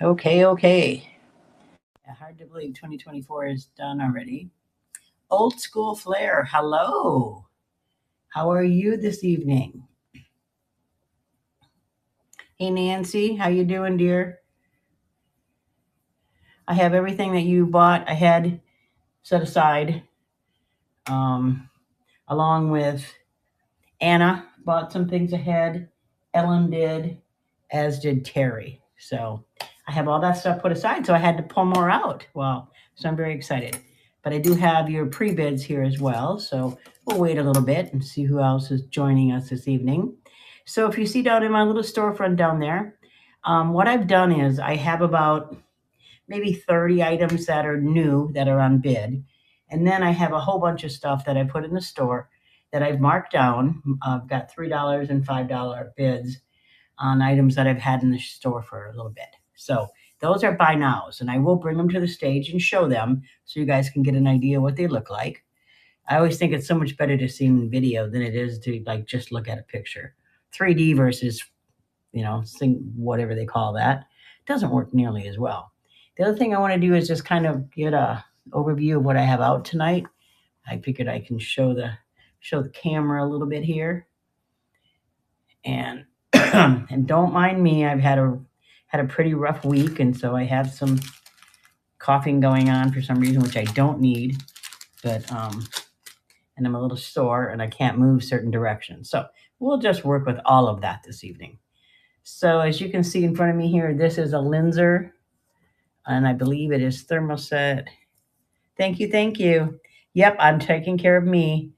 Okay. Yeah, hard to believe 2024 is done already. Old School Flair, hello. How are you this evening? Hey Nancy, how you doing, dear? I have everything that you bought ahead set aside, um, along with Anna bought some things ahead. Ellen did, as did Terry. So I have all that stuff put aside. So I had to pull more out. Well, so I'm very excited. But I do have your pre-bids here as well. So we'll wait a little bit and see who else is joining us this evening. So if you see down in my little storefront down there, what I've done is I have about maybe 30 items that are new that are on bid. And then I have a whole bunch of stuff that I put in the store that I've marked down. I've got $3 and $5 bids on items that I've had in the store for a little bit. So those are buy nows, and I will bring them to the stage and show them so you guys can get an idea what they look like. I always think it's so much better to see them in video than it is to like just look at a picture. 3D versus, whatever they call that, doesn't work nearly as well. The other thing I want to do is just kind of get a overview of what I have out tonight. I figured I can show the camera a little bit here. And and don't mind me, I've had a pretty rough week, and so I have some coughing going on for some reason, which I don't need. But and I'm a little sore and I can't move certain directions. So we'll just work with all of that this evening. So as you can see in front of me here, this is a Linzer, and I believe it is thermoset. Thank you. Yep, I'm taking care of me.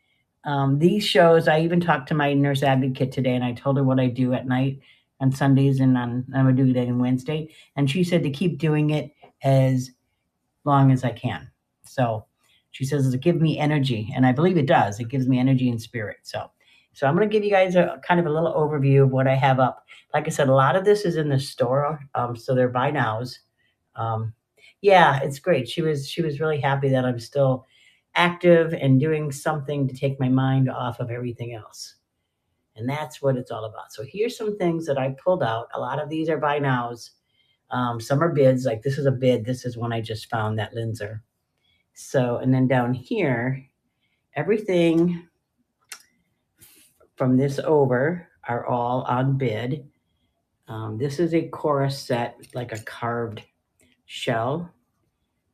These shows, I even talked to my nurse advocate today, and I told her what I do at night on Sundays, and I'm going to do that on Wednesday. And she said to keep doing it as long as I can. So she says it gives me energy, and I believe it does. It gives me energy and spirit. So I'm going to give you guys a kind of a little overview of what I have up. Like I said, a lot of this is in the store, so they're buy nows. Yeah, it's great. She was really happy that I'm still active and doing something to take my mind off of everything else. And that's what it's all about. So here's some things that I pulled out. A lot of these are buy nows. Some are bids. Like this is a bid. This is one I just found, that Linzer. So, and then down here, everything from this over are all on bid. This is a chorus set, like a carved shell.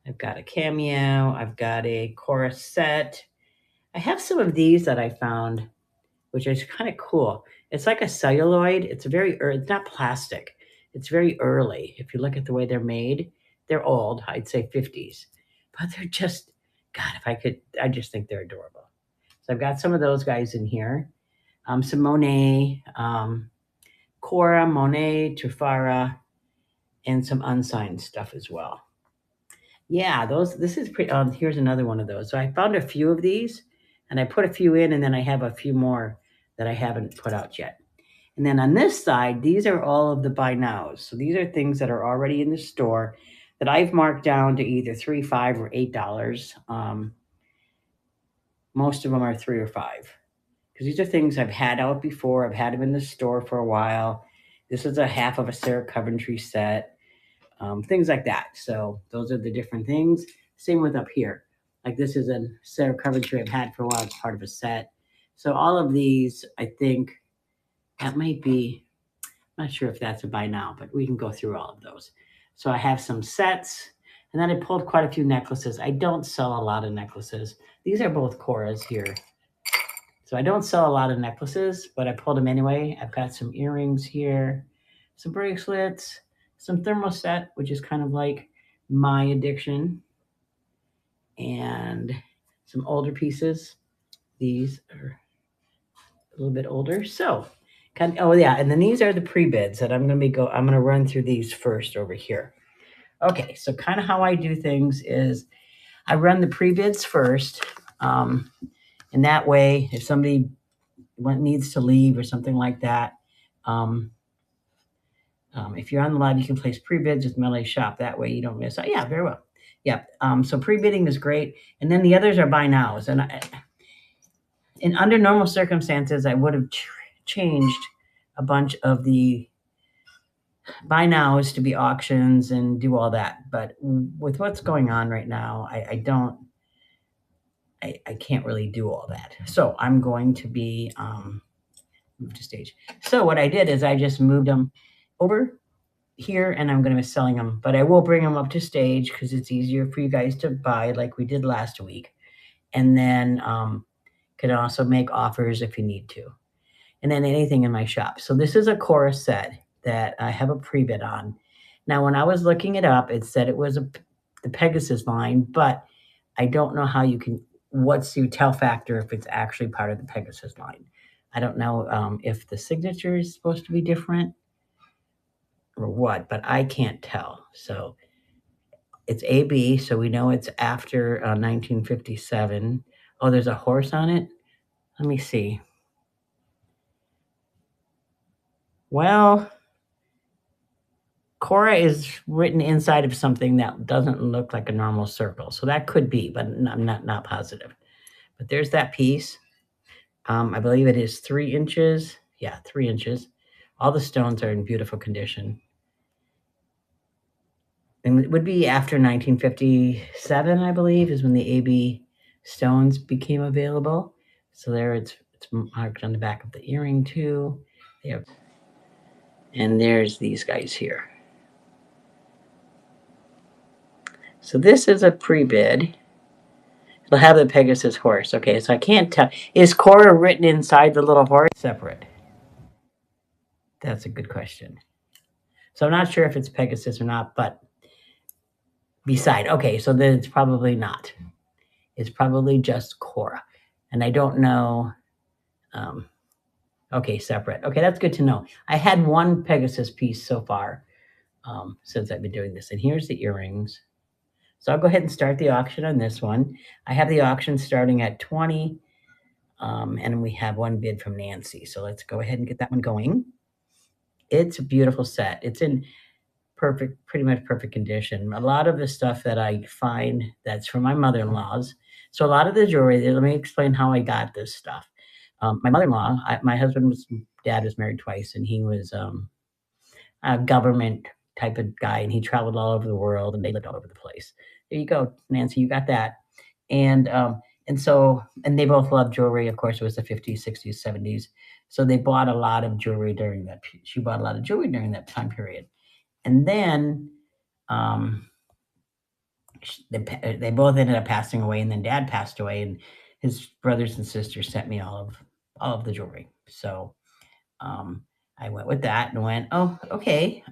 I've got a cameo. I've got a chorus set. I have some of these that I found, which is kind of cool. It's like a celluloid. It's it's not plastic. It's very early. If you look at the way they're made, they're old. I'd say 50s, but they're just, God, I just think they're adorable. So I've got some of those guys in here. Some Monet, Cora, Monet, Tufara, and some unsigned stuff as well. Yeah, this is pretty. Here's another one of those. So I found a few of these, and I put a few in, and then I have a few more that I haven't put out yet. And then on this side, these are all of the buy nows. So these are things that are already in the store that I've marked down to either $3, $5, or $8. Most of them are 3 or 5 because these are things I've had out before. I've had them in the store for a while. This is a half of a Sarah Coventry set. Things like that. So those are the different things. Same with up here. Like this is a Sarah Coventry I've had for a while. It's part of a set. So all of these, I think that might be, I'm not sure if that's a buy now, but we can go through all of those. So I have some sets, and then I pulled quite a few necklaces. I don't sell a lot of necklaces. These are both Coras here. So I don't sell a lot of necklaces, but I pulled them anyway. I've got some earrings here, some bracelets, some thermoset, which is kind of like my addiction, and some older pieces. These are a little bit older. So, and then these are the pre-bids that I'm going to run through these first over here. Okay, so kind of how I do things is I run the pre-bids first, and that way, if somebody needs to leave or something like that, if you're on the live, you can place pre-bids with Melee Shop. That way you don't miss out. Yeah, very well. Yeah. So pre-bidding is great. And then the others are buy nows. And in under normal circumstances, I would have changed a bunch of the by now is to be auctions and do all that. But with what's going on right now, I don't, I can't really do all that. So I'm going to be move to stage. So what I did is I just moved them over here and I'm going to be selling them, but I will bring them up to stage because it's easier for you guys to buy like we did last week. And then can also make offers if you need to. And then anything in my shop. So this is a chorus set that I have a pre-bid on. Now, when I was looking it up, it said it was the Pegasus line, but I don't know how you can, what's the tell factor if it's actually part of the Pegasus line. I don't know if the signature is supposed to be different or what, but I can't tell. So it's AB, so we know it's after 1957. Oh, there's a horse on it? Let me see. Well, Cora is written inside of something that doesn't look like a normal circle. So that could be, but I'm not positive. But there's that piece. I believe it is 3 inches. Yeah, 3 inches. All the stones are in beautiful condition. And it would be after 1957, I believe, is when the AB stones became available. So there it's marked on the back of the earring too. Yep. And there's these guys here. So this is a pre-bid. It'll have the Pegasus horse. Okay, so I can't tell. Is Cora written inside the little horse? Separate. That's a good question. So I'm not sure if it's Pegasus or not, but beside. Okay, so then it's probably not. It's probably just Cora. And I don't know. Okay, separate. Okay, that's good to know. I had one Pegasus piece so far since I've been doing this. And here's the earrings. So I'll go ahead and start the auction on this one. I have the auction starting at 20, and we have one bid from Nancy. So let's go ahead and get that one going. It's a beautiful set. It's in pretty much perfect condition. A lot of the stuff that I find that's from my mother-in-law's. So a lot of the jewelry, let me explain how I got this stuff. My mother-in-law, my dad was married twice, and he was a government type of guy, and he traveled all over the world, and they lived all over the place. There you go, Nancy, you got that. And they both loved jewelry. Of course, it was the 50s, 60s, 70s. So they bought a lot of jewelry during that. She bought a lot of jewelry during that time period. And then they both ended up passing away, and then Dad passed away, and his brothers and sisters sent me all of the jewelry. So I went with that and went, oh, okay.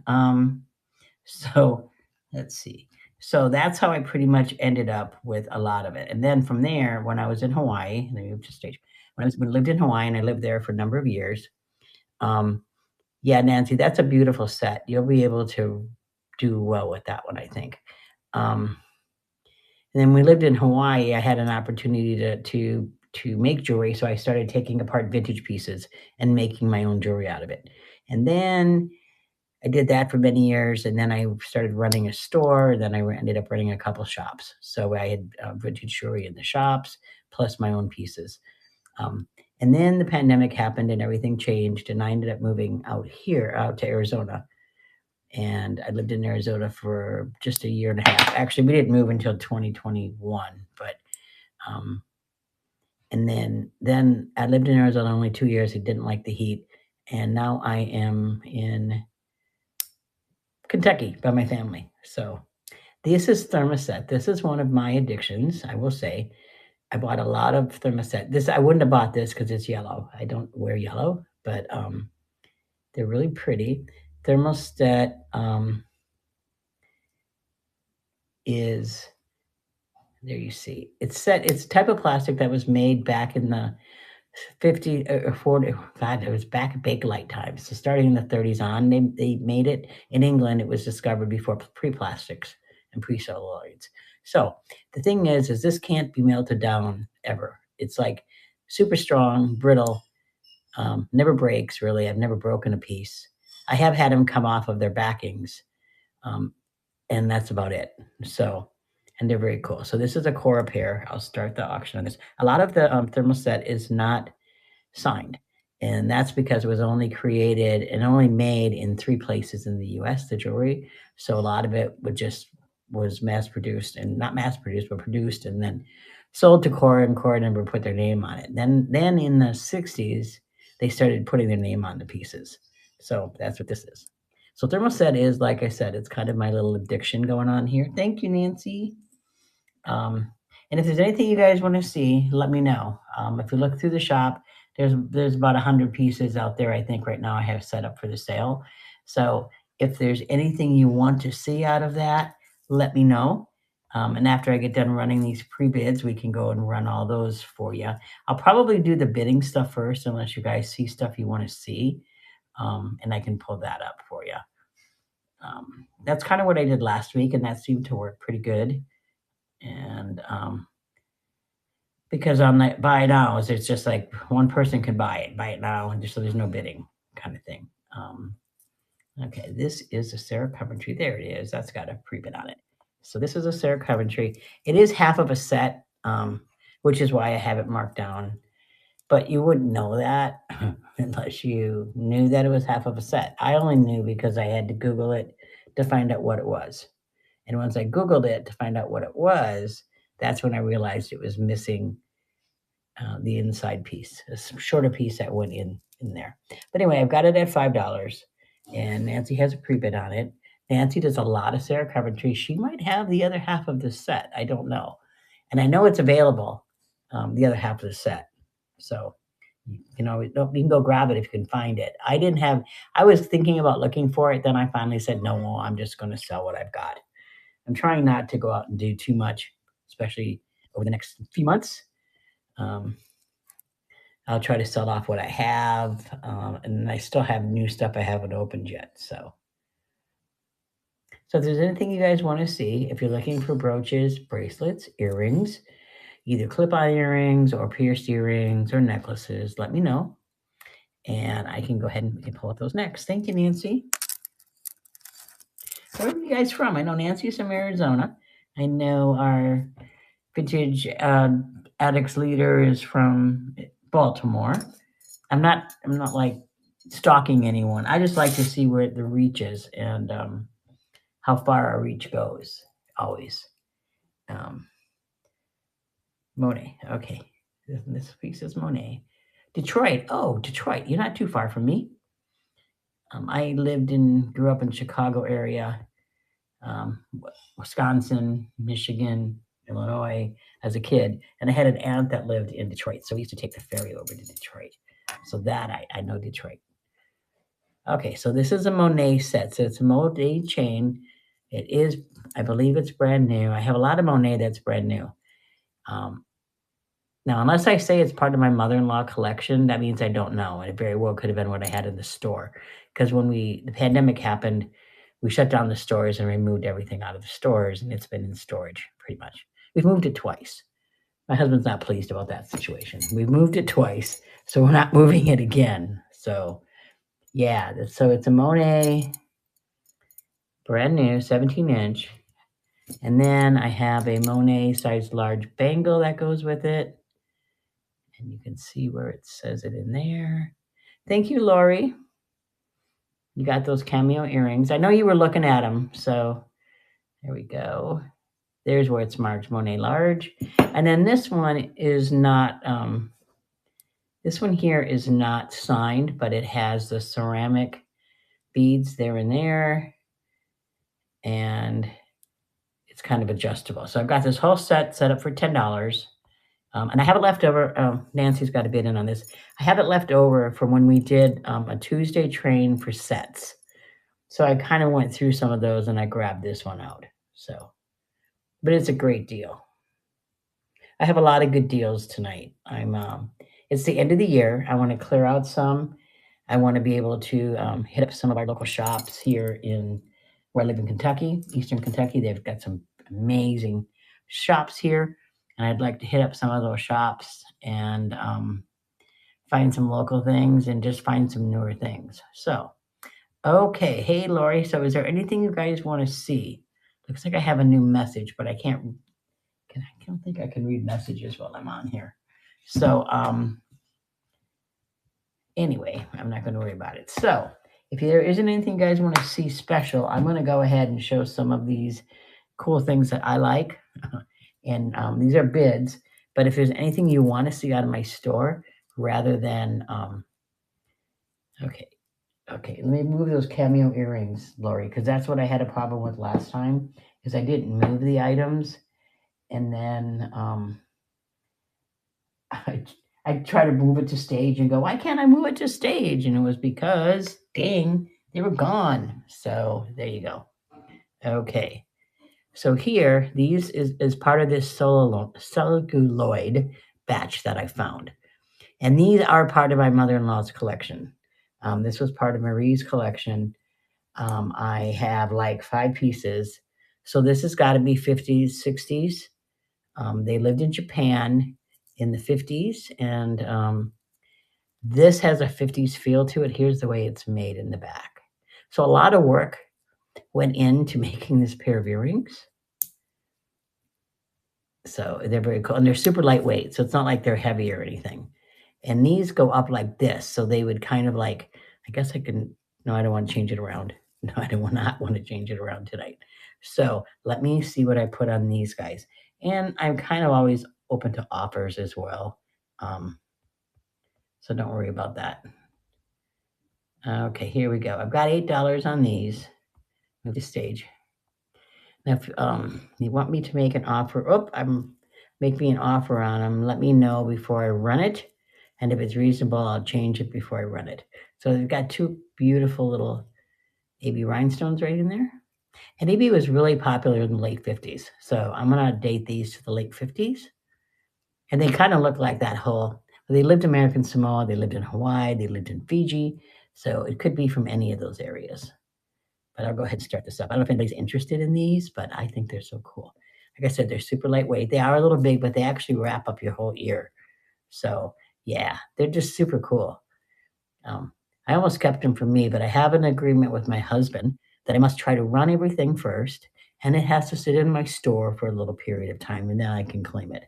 So let's see. So that's how I pretty much ended up with a lot of it. And then from there, when I was in Hawaii, let me move to stage. When I lived in Hawaii, and I lived there for a number of years. Yeah, Nancy, that's a beautiful set. You'll be able to do well with that one, I think. And then we lived in Hawaii. I had an opportunity to make jewelry, so I started taking apart vintage pieces and making my own jewelry out of it. And then I did that for many years, and then I started running a store. Then I ended up running a couple shops. So I had vintage jewelry in the shops, plus my own pieces. And then the pandemic happened, and everything changed, and I ended up moving out to Arizona. And I lived in Arizona for just a year and a half. Actually, we didn't move until 2021, but and then I lived in Arizona only 2 years. I didn't like the heat, and now I am in Kentucky by my family. So this is thermoset. This is one of my addictions, I will say. I bought a lot of thermoset. I wouldn't have bought this because it's yellow. I don't wear yellow, but they're really pretty. Thermostat is, there you see. It's a type of plastic that was made back in the 50 or 40, God, it was back at Bakelite times. So starting in the 30s on, they made it in England. It was discovered before pre-plastics and pre-celluloids. So the thing is this can't be melted down ever. It's like super strong, brittle, never breaks really. I've never broken a piece. I have had them come off of their backings, and that's about it. So, and they're very cool. So this is a Cora pair. I'll start the auction on this. A lot of the thermoset is not signed. And that's because it was only created and only made in 3 places in the US, the jewelry. So a lot of it was mass produced, and not mass produced, but produced and then sold to Cora, and Cora never put their name on it. Then in the 60s, they started putting their name on the pieces. So that's what this is. So thermoset is, like I said, it's kind of my little addiction going on here. Thank you, Nancy. Um, and if there's anything you guys want to see, let me know. If you look through the shop, there's about 100 pieces out there. I think right now I have set up for the sale. So if there's anything you want to see out of that, let me know. And after I get done running these pre-bids, we can go and run all those for you. I'll probably do the bidding stuff first, unless you guys see stuff you want to see, and I can pull that up for you. That's kind of what I did last week, and that seemed to work pretty good. And because on the buy nows, it's just like one person can buy it now, and just so there's no bidding kind of thing. Okay, this is a Sarah Coventry. There it is. That's got a pre-bid on it. So this is a Sarah Coventry. It is half of a set, which is why I have it marked down. But you wouldn't know that unless you knew that it was half of a set. I only knew because I had to Google it to find out what it was. And once I Googled it to find out what it was, that's when I realized it was missing the inside piece, a shorter piece that went in there. But anyway, I've got it at $5, and Nancy has a pre-bid on it. Nancy does a lot of Sarah Coventry. She might have the other half of the set. I don't know. And I know it's available, the other half of the set. So, you can go grab it if you can find it. I was thinking about looking for it. Then I finally said, no, I'm just going to sell what I've got. I'm trying not to go out and do too much, especially over the next few months. I'll try to sell off what I have, and I still have new stuff I haven't opened yet. So if there's anything you guys want to see, if you're looking for brooches, bracelets, earrings, either clip-on earrings or pierced earrings or necklaces, let me know, and I can go ahead and we can pull up those next. Thank you, Nancy. Where are you guys from? I know Nancy's from Arizona. I know our vintage addicts leader is from Baltimore. I'm not like stalking anyone. I just like to see where the reach is and how far our reach goes. Always. Monet. Okay. This piece is Monet. Detroit. Oh, Detroit. You're not too far from me. I grew up in Chicago area, Wisconsin, Michigan, Illinois as a kid. And I had an aunt that lived in Detroit. So we used to take the ferry over to Detroit. So that I know Detroit. Okay, so this is a Monet set. So it's a Monet chain. It is, I believe it's brand new. I have a lot of Monet that's brand new. Now, unless I say it's part of my mother-in-law collection, that means I don't know. And it very well could have been what I had in the store. Because when the pandemic happened, we shut down the stores and removed everything out of the stores, and it's been in storage pretty much. We've moved it twice. My husband's not pleased about that situation. We've moved it twice, so we're not moving it again. So, yeah, so it's a Monet, brand new, 17-inch. And then I have a Monet size large bangle that goes with it. And you can see where it says it in there. Thank you, Lori. You got those cameo earrings. I know you were looking at them, so there we go. There's where it's marked Monet large. And then this one is not, this one here is not signed, but it has the ceramic beads there and there. And it's kind of adjustable. So I've got this whole set up for $10. And I have it left over. Nancy's got a bid in on this. I have it left over from when we did a Tuesday train for sets. So I kind of went through some of those and I grabbed this one out. So, but it's a great deal. I have a lot of good deals tonight. It's the end of the year. I want to clear out some. I want to be able to hit up some of our local shops here where I live in Kentucky, Eastern Kentucky. They've got some amazing shops here. And I'd like to hit up some of those shops and find some local things and just find some newer things. So, okay. Hey, Lori. So is there anything you guys want to see? Looks like I have a new message, but I don't think I can read messages while I'm on here. So, Anyway, I'm not going to worry about it. So if there isn't anything you guys want to see special, I'm going to go ahead and show some of these cool things that I like. And these are bids. But if there's anything you want to see out of my store, rather than okay, let me move those cameo earrings, Lori, because that's what I had a problem with last time. Is I didn't move the items, and then I try to move it to stage and go, why can't I move it to stage? And it was because, dang, they were gone. So there you go. Okay. So here, these is part of this celluloid batch that I found. And these are part of my mother-in-law's collection. This was part of Marie's collection. I have like 5 pieces. So this has got to be 50s, 60s. They lived in Japan in the 50s, and this has a 50s feel to it. Here's the way it's made in the back. So a lot of work went into making this pair of earrings. So they're very cool, and they're super lightweight, so it's not like they're heavy or anything. And these go up like this, so they would kind of like, I guess I can, no, I don't want to change it around. No, I do not want to change it around tonight. So let me see what I put on these guys. And I'm kind of always open to offers as well. So don't worry about that. Okay, here we go. I've got $8 on these. Move the stage. Now, if you want me to make an offer, make me an offer on them. Let me know before I run it, and if it's reasonable, I'll change it before I run it. So they've got 2 beautiful little AB rhinestones right in there. And AB was really popular in the late 50s. So I'm gonna date these to the late 50s. And they kind of look like that whole. They lived in American Samoa, they lived in Hawaii, they lived in Fiji. So it could be from any of those areas. But I'll go ahead and start this up. I don't know if anybody's interested in these, but I think they're so cool. Like I said, they're super lightweight. They are a little big, but they actually wrap up your whole ear. So yeah, they're just super cool. I almost kept them for me, but I have an agreement with my husband that I must try to run everything first, and it has to sit in my store for a little period of time, and then I can claim it.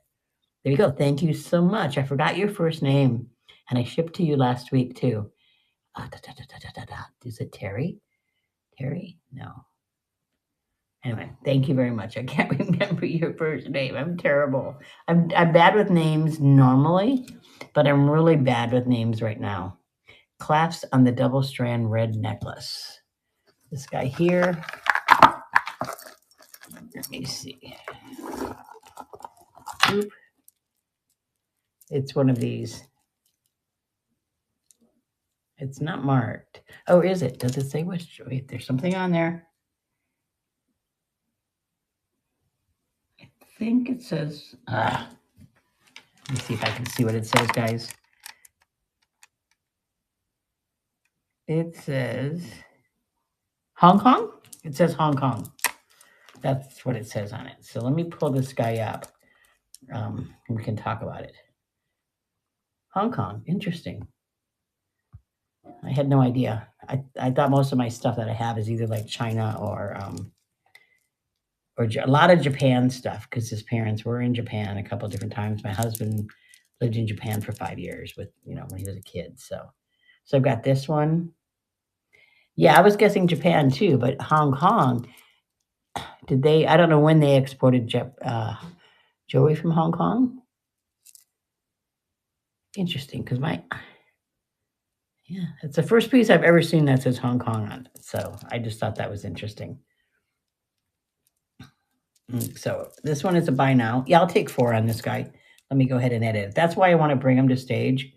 There you go. Thank you so much. I forgot your first name, and I shipped to you last week too. Is it Terry? Terry? No. Anyway, thank you very much. I can't remember your first name. I'm terrible. I'm bad with names normally, but I'm really bad with names right now. Clasps on the double strand red necklace. This guy here. Let me see. Oop. It's one of these. It's not marked. Oh, is it? Does it say which? Wait, there's something on there. I think it says. Let me see if I can see what it says, guys. It says Hong Kong. It says Hong Kong. That's what it says on it. So let me pull this guy up. We can talk about it. Hong Kong. Interesting. I had no idea. I thought most of my stuff that I have is either like China or a lot of Japan stuff, because his parents were in Japan a couple of different times. My husband lived in Japan for 5 years with, when he was a kid. So I've got this one. Yeah, I was guessing Japan too, but Hong Kong, I don't know when they exported jewelry from Hong Kong. Interesting, because it's the first piece I've ever seen that says Hong Kong on it. So I just thought that was interesting. So this one is a buy now. Yeah, I'll take 4 on this guy. Let me go ahead and edit it. That's why I want to bring him to stage.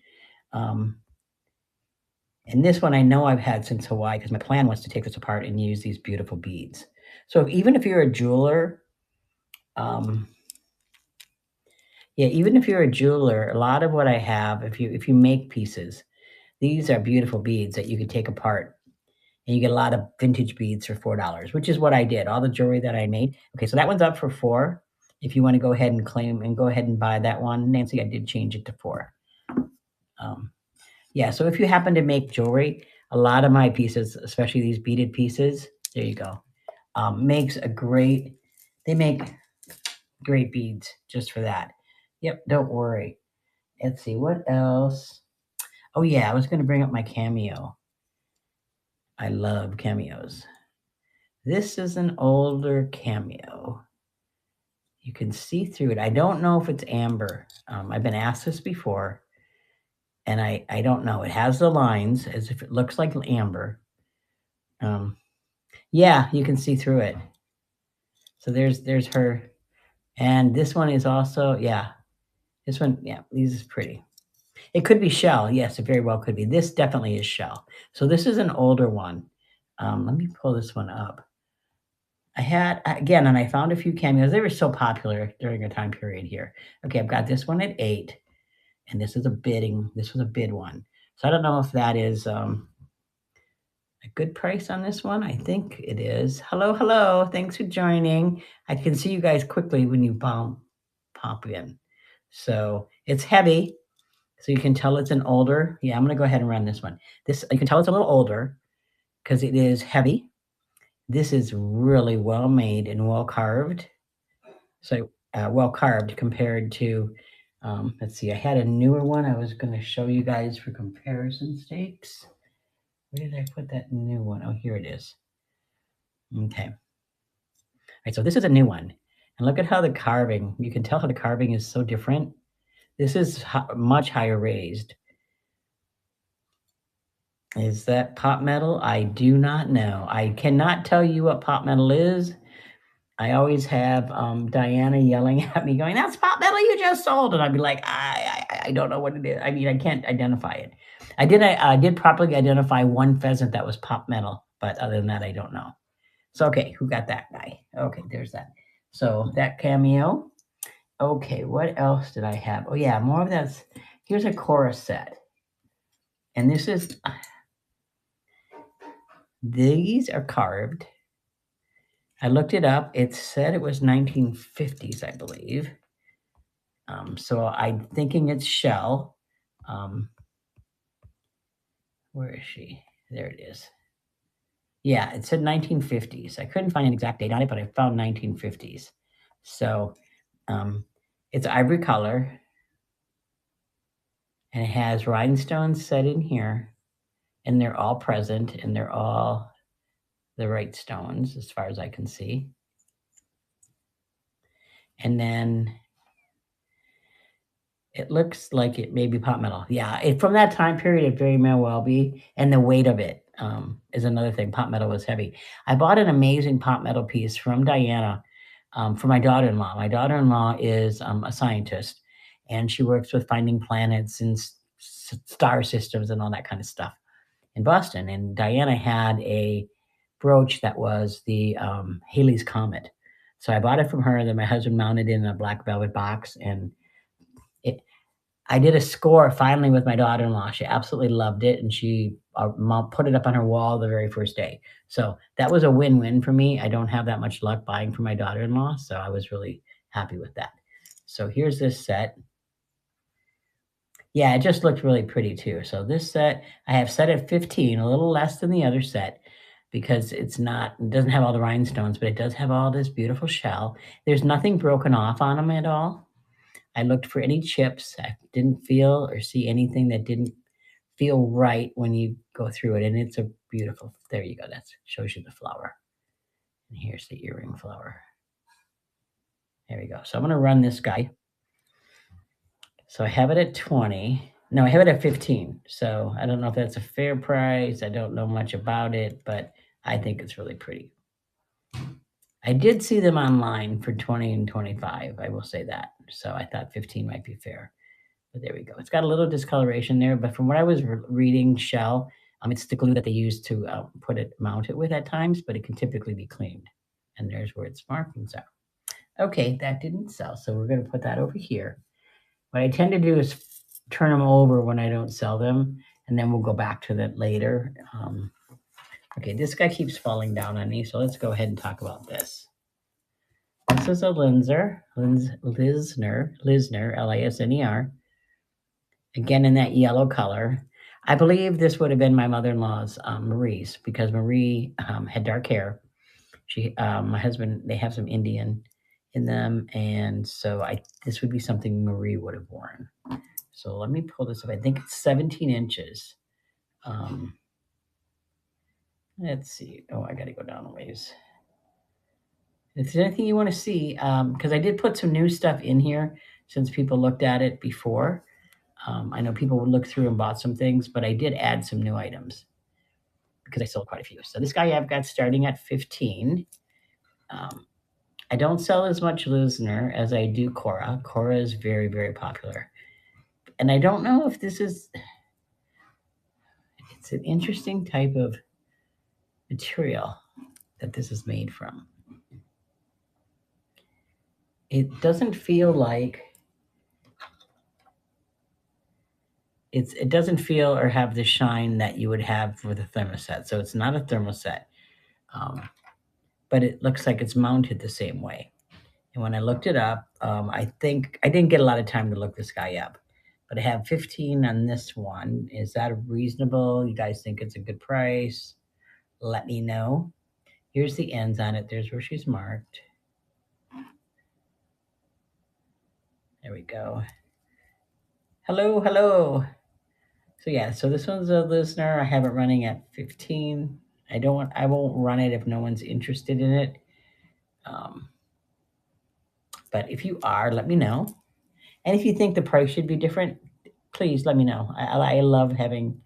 And this one I know I've had since Hawaii, because my plan was to take this apart and use these beautiful beads. So even if you're a jeweler, even if you're a jeweler, a lot of what I have, if you make pieces, these are beautiful beads that you can take apart. And you get a lot of vintage beads for $4, which is what I did. All the jewelry that I made. Okay, so that one's up for 4. If you want to go ahead and claim and go ahead and buy that one, Nancy, I did change it to 4. So if you happen to make jewelry, a lot of my pieces, especially these beaded pieces, there you go, they make great beads just for that. Yep, don't worry. Let's see, what else? Oh yeah, I was going to bring up my Cameo. I love cameos. This is an older Cameo. You can see through it. I don't know if it's amber. I've been asked this before, and I don't know. It has the lines as if it looks like amber. Yeah, you can see through it. So there's her, and this one is also, yeah. This one, yeah, these is pretty. It could be shell. Yes, it very well could be. This definitely is shell. So this is an older one. Let me pull this one up. I had, again, and I found a few cameos. They were so popular during a time period here. Okay, I've got this one at 8, and this was a bid one. So I don't know if that is a good price on this one. I think it is. Hello, hello. Thanks for joining. I can see you guys quickly when you pop in. So it's heavy. So you can tell it's an older. Yeah, I'm going to go ahead and run this one. This, you can tell it's a little older because it is heavy. This is really well made and well carved. So well carved compared to, let's see, I had a newer one I was going to show you guys for comparison stakes. Where did I put that new one? Oh, here it is. Okay. All right, so this is a new one. And look at how the carving, you can tell how the carving is so different. This is much higher raised. Is that pot metal? I do not know. I cannot tell you what pot metal is. I always have Diana yelling at me, going, "That's pot metal you just sold," and I'd be like, "I don't know what it is. I mean, I can't identify it." I did properly identify one pheasant that was pot metal, but other than that, I don't know. So okay, who got that guy? Okay, there's that. So that Cameo. Okay, what else did I have? Oh yeah, more of that. Here's a chorus set, and this is. These are carved. I looked it up. It said it was 1950s, I believe. So I'm thinking it's shell. Where is she? There it is. Yeah, it said 1950s. I couldn't find an exact date on it, but I found 1950s. So it's ivory color, and it has rhinestones set in here, and they're all present, and they're all the right stones as far as I can see. And then it looks like it may be pot metal. Yeah, from that time period, it very may well be. And the weight of it is another thing. Pot metal was heavy. I bought an amazing pot metal piece from Diana for my daughter-in-law. My daughter-in-law is a scientist, and she works with finding planets and star systems and all that kind of stuff in Boston. And Diana had a brooch that was the Halley's Comet. So I bought it from her. Then my husband mounted it in a black velvet box, and I did a score finally with my daughter-in-law. She absolutely loved it, and she mom put it up on her wall the very first day. So that was a win-win for me. I don't have that much luck buying for my daughter-in-law, so I was really happy with that. So here's this set. Yeah, it just looked really pretty too. So this set, I have set at 15, a little less than the other set because it doesn't have all the rhinestones, but it does have all this beautiful shell. There's nothing broken off on them at all. I looked for any chips. I didn't feel or see anything that didn't feel right when you go through it. And it's a beautiful, there you go. That shows you the flower. And here's the earring flower. There we go. So I'm going to run this guy. So I have it at 20. No, I have it at 15. So I don't know if that's a fair price. I don't know much about it, but I think it's really pretty. I did see them online for 20 and 25. I will say that. So I thought 15 might be fair. But there we go. It's got a little discoloration there, but from what I was reading, shell, it's the glue that they use to mount it with at times, but it can typically be cleaned. And there's where its markings are. Okay, that didn't sell, so we're going to put that over here. What I tend to do is turn them over when I don't sell them, and then we'll go back to that later. Okay, this guy keeps falling down on me, so let's go ahead and talk about this. This is a Lisner, Lisner, again in that yellow color. I believe this would have been my mother-in-law's, Marie's, because Marie had dark hair. My husband, they have some Indian in them, and so this would be something Marie would have worn. So let me pull this up. I think it's 17 inches. Let's see. Oh, I got to go down a ways. If there's anything you want to see, because I did put some new stuff in here since people looked at it before. I know people would look through and bought some things, but I did add some new items because I sold quite a few. So this guy I've got starting at 15. I don't sell as much Lisner as I do Cora. Cora is very, very popular. And I don't know if this is, it's an interesting type of material that this is made from. It doesn't feel like, it doesn't feel or have the shine that you would have with a thermoset. So it's not a thermoset, but it looks like it's mounted the same way. And when I looked it up, I think I didn't get a lot of time to look this guy up, but I have 15 on this one. Is that reasonable? You guys think it's a good price? Let me know. Here's the ends on it. There's where she's marked. There we go. Hello, hello. So yeah, so this one's a Lisner. I have it running at 15. I won't run it if no one's interested in it. But if you are, let me know. And if you think the price should be different, please let me know. I love hearing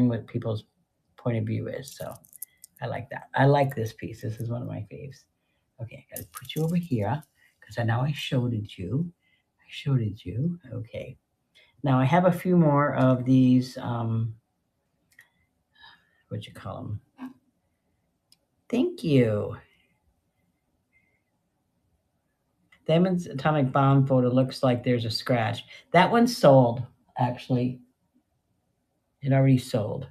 what people's point of view is. So I like that. I like this piece. This is one of my faves. Okay, I gotta put you over here because I showed it you. Okay. Now I have a few more of these, what'd you call them? Thank you. Diamond's atomic bomb photo looks like there's a scratch. That one's sold, actually. It already sold.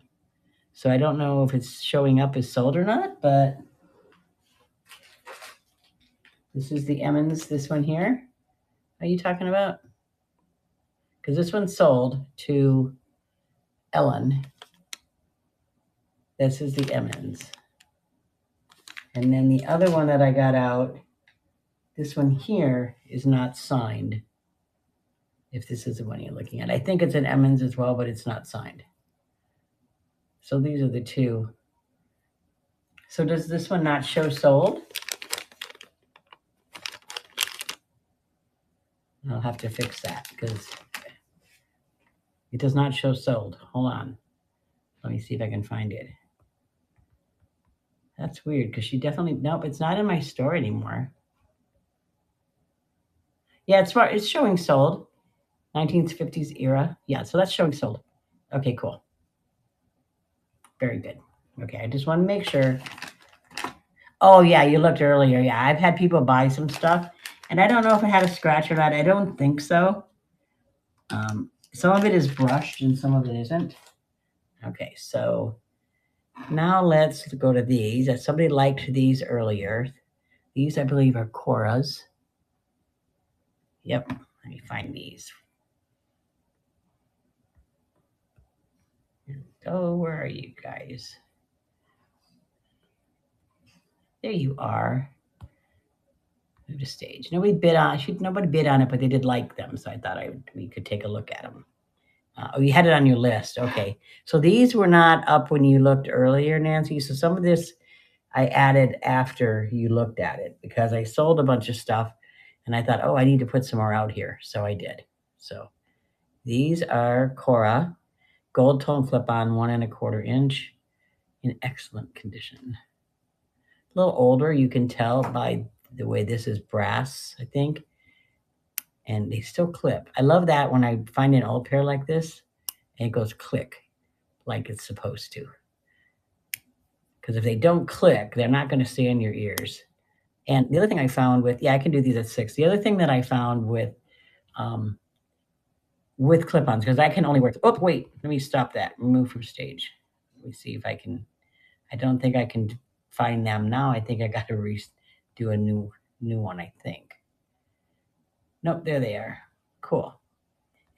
So I don't know if it's showing up as sold or not, but this is the Emmons, this one here. Are you talking about? Because this one sold to Ellen. This is the Emmons. And then the other one that I got out, this one here is not signed. If this is the one you're looking at. I think it's an Emmons as well, but it's not signed. So these are the two. So does this one not show sold? I'll have to fix that because it does not show sold. Hold on. Let me see if I can find it. That's weird because she definitely, nope, it's not in my store anymore. Yeah, it's showing sold. 1950s era. Yeah, so that's showing sold. Okay, cool. Very good. Okay, I just want to make sure. Oh, yeah, you looked earlier. Yeah, I've had people buy some stuff, and I don't know if it had a scratch or not. I don't think so. Some of it is brushed and some of it isn't. Okay, so now let's go to these. Somebody liked these earlier. These, I believe, are Cora's. Yep, let me find these. Oh, where are you guys? There you are. Move to stage. Nobody bid on it, but they did like them, so I thought we could take a look at them. Oh, you had it on your list. Okay, so these were not up when you looked earlier, Nancy. So some of this I added after you looked at it because I sold a bunch of stuff, and I thought, oh, I need to put some more out here, so I did. So these are Cora gold tone clip-on 1 1/4 inch in excellent condition. A little older, you can tell by the way this is brass, I think. And they still clip. I love that when I find an old pair like this and it goes click like it's supposed to. Because if they don't click, they're not going to stay in your ears. And the other thing I found I can do these at 6. The other thing that I found with clip-ons, because I can only work. Oh, wait, let me stop that. Remove from stage. Let me see if I can. I don't think I can find them now. I think I got to do a new one, I think. Nope, there they are. Cool.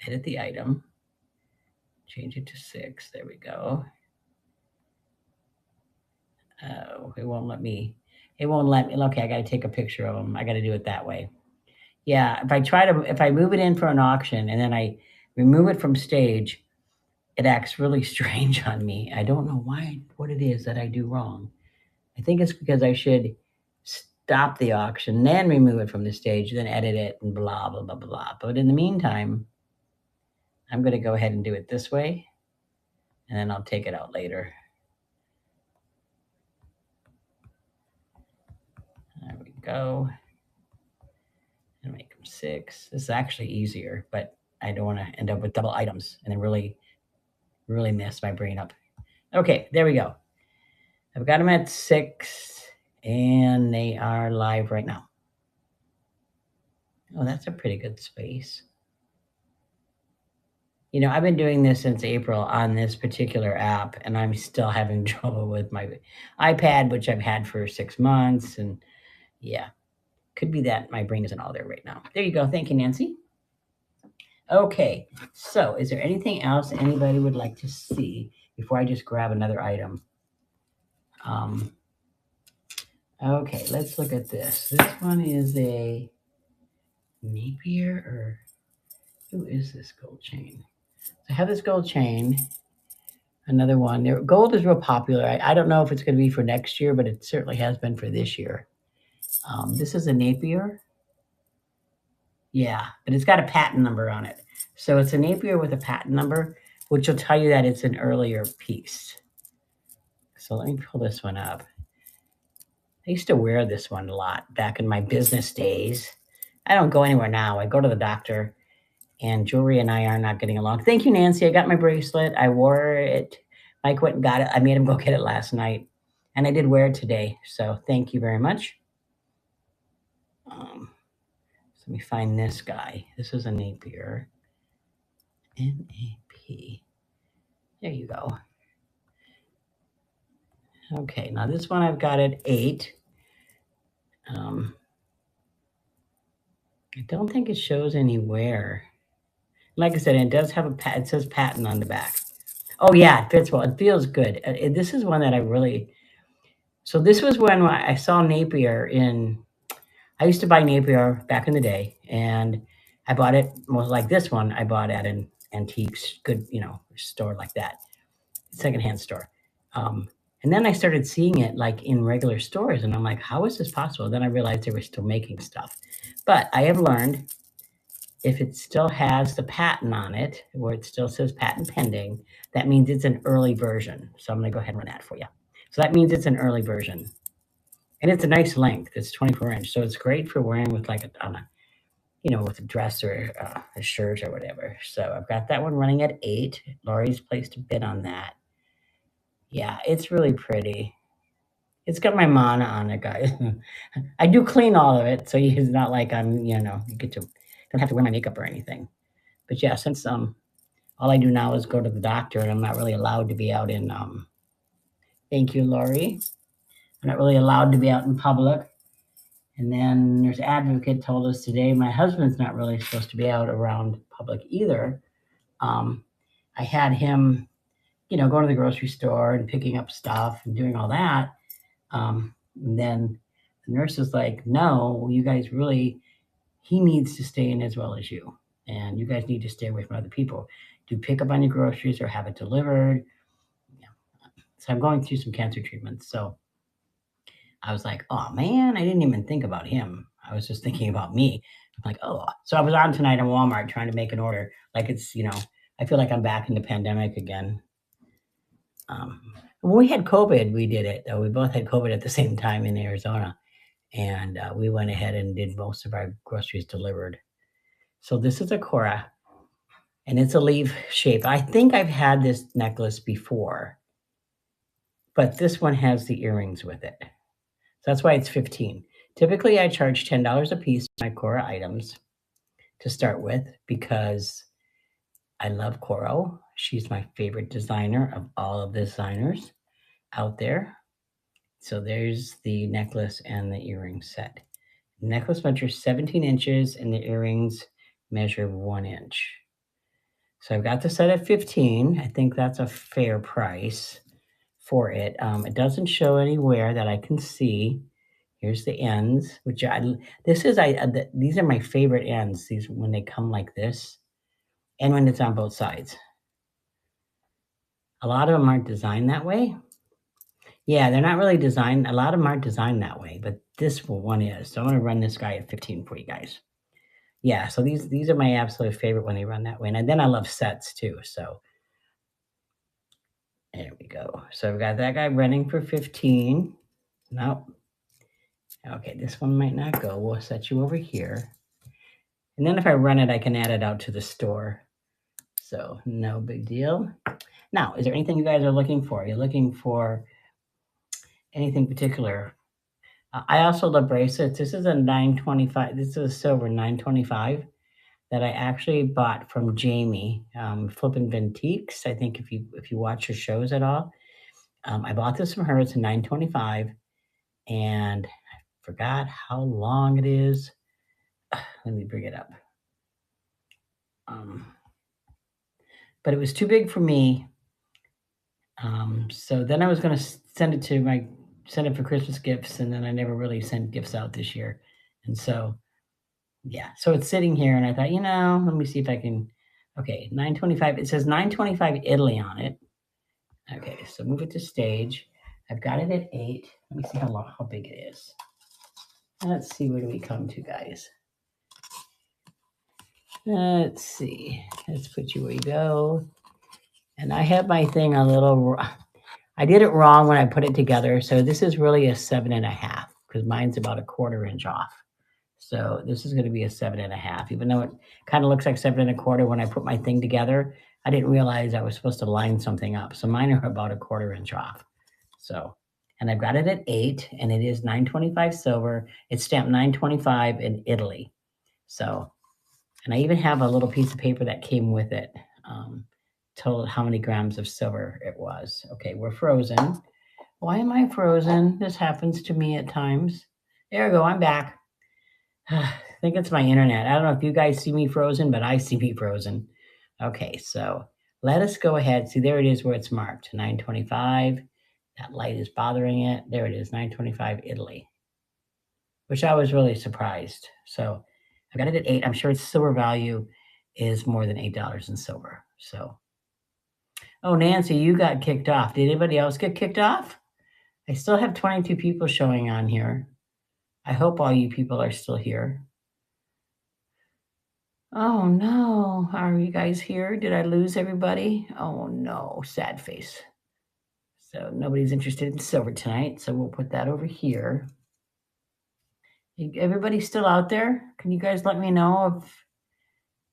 Edit the item. Change it to 6. There we go. Oh, it won't let me. Okay, I got to take a picture of them. I got to do it that way. Yeah, if I move it in for an auction and then I remove it from stage, it acts really strange on me. I don't know what it is that I do wrong. I think it's because I should stop the auction, then remove it from the stage, then edit it and blah, blah, blah, blah. But in the meantime, I'm going to go ahead and do it this way, and then I'll take it out later. There we go. And make them 6. This is actually easier, but I don't want to end up with double items and then really mess my brain up. Okay, there we go. I've got them at 6, and they are live right now. Oh, that's a pretty good space. You know, I've been doing this since April on this particular app, and I'm still having trouble with my iPad, which I've had for 6 months. And yeah, could be that my brain isn't all there right now. There you go. Thank you, Nancy. Okay, so is there anything else anybody would like to see before I just grab another item? Okay, let's look at this. This one is a Napier, or who is this gold chain? So I have this gold chain, another one. Gold is real popular. I don't know if it's going to be for next year, but it certainly has been for this year. This is a Napier. Yeah, but it's got a patent number on it. So it's a Napier with a patent number, which will tell you that it's an earlier piece. So let me pull this one up. I used to wear this one a lot back in my business days. I don't go anywhere now. I go to the doctor, and Jewelry and I are not getting along. Thank you, Nancy. I got my bracelet. I wore it. Mike went and got it. I made him go get it last night, and I did wear it today. So thank you very much. So let me find this guy. This is a Napier. N-A-P. There you go. Okay, now this one I've got at 8. I don't think it shows anywhere. Like I said, it does have it says patent on the back. Oh yeah, it fits well. It feels good. This is one that I really. So this was when I saw Napier in. I used to buy Napier back in the day, and I bought it most like this one. I bought at an antiques, good store like that, secondhand store. And then I started seeing it like in regular stores, and I'm like, how is this possible? Then I realized they were still making stuff. But I have learned if it still has the patent on it, where it still says patent pending, that means it's an early version. So I'm going to go ahead and run that for you. So that means it's an early version. And it's a nice length. It's 24-inch. So it's great for wearing with like with a dress or a shirt or whatever. So I've got that one running at 8. Lori's placed a bid on that. Yeah, it's really pretty. It's got my mana on it, guys. I do clean all of it, so it's not like I'm, you get to don't have to wear my makeup or anything. But yeah, since all I do now is go to the doctor, and I'm not really allowed to be out in. Thank you, Lori. I'm not really allowed to be out in public. And then Nurse Advocate told us today my husband's not really supposed to be out around public either. I had him, going to the grocery store and picking up stuff and doing all that. And then the nurse is like, no, you guys he needs to stay in as well as you. And you guys need to stay away from other people. Do pick up on your groceries or have it delivered. Yeah. So I'm going through some cancer treatments. So I was like, oh man, I didn't even think about him. I was just thinking about me. I'm like, oh. So I was on tonight in Walmart trying to make an order. Like it's, I feel like I'm back in the pandemic again. When we had COVID, we did it. We both had COVID at the same time in Arizona. And we went ahead and did most of our groceries delivered. So this is a Cora, and it's a leaf shape. I think I've had this necklace before, but this one has the earrings with it. So that's why it's $15. Typically, I charge $10 a piece for my Cora items to start with because I love Coro. She's my favorite designer of all of the designers out there. So there's the necklace and the earring set. The necklace measures 17 inches and the earrings measure 1 inch. So I've got the set at 15. I think that's a fair price for it. It doesn't show anywhere that I can see. Here's the ends, these are my favorite ends. These when they come like this, and when it's on both sides. A lot of them aren't designed that way. Yeah, they're not really designed. A lot of them aren't designed that way, but this one is. So I'm going to run this guy at 15 for you guys. Yeah, so these are my absolute favorite when they run that way. And then I love sets too. So there we go. So I've got that guy running for 15. Nope. Okay, this one might not go. We'll set you over here. And then if I run it, I can add it out to the store. So no big deal. Now, is there anything you guys are looking for? You're looking for anything particular? I also love bracelets. This is a 925. This is a silver 925 that I actually bought from Jamie, Flippin' Vintiques. I think if you watch her shows at all, I bought this from her. It's a 925, and I forgot how long it is. Let me bring it up. But it was too big for me. So then I was going to send it for Christmas gifts, and then I never really sent gifts out this year. And so, yeah, so it's sitting here, and I thought, let me see if I can. Okay, 925. It says 925 Italy on it. Okay, so move it to stage. I've got it at 8. Let me see how big it is. Let's see, where do we come to, guys? Let's see. Let's put you where you go. And I have my thing a little. I did it wrong when I put it together. So this is really a 7.5 because mine's about a 1/4 inch off. So this is going to be a 7.5, even though it kind of looks like 7.25 when I put my thing together. I didn't realize I was supposed to line something up. So mine are about a 1/4 inch off. So, and I've got it at 8, and it is 925 silver. It's stamped 925 in Italy. So, and I even have a little piece of paper that came with it. Told how many grams of silver it was. Okay, we're frozen. Why am I frozen? This happens to me at times. There we go, I'm back. I think it's my internet. I don't know if you guys see me frozen, but I see me frozen. Okay, so let us go ahead. See, there it is where it's marked, 925. That light is bothering it. There it is, 925 Italy, which I was really surprised. So I got it at 8. I'm sure its silver value is more than $8 in silver. So, oh, Nancy, you got kicked off. Did anybody else get kicked off? I still have 22 people showing on here. I hope all you people are still here. Oh no, are you guys here? Did I lose everybody? Oh no, sad face. So nobody's interested in silver tonight, so we'll put that over here. Everybody still out there? Can you guys let me know if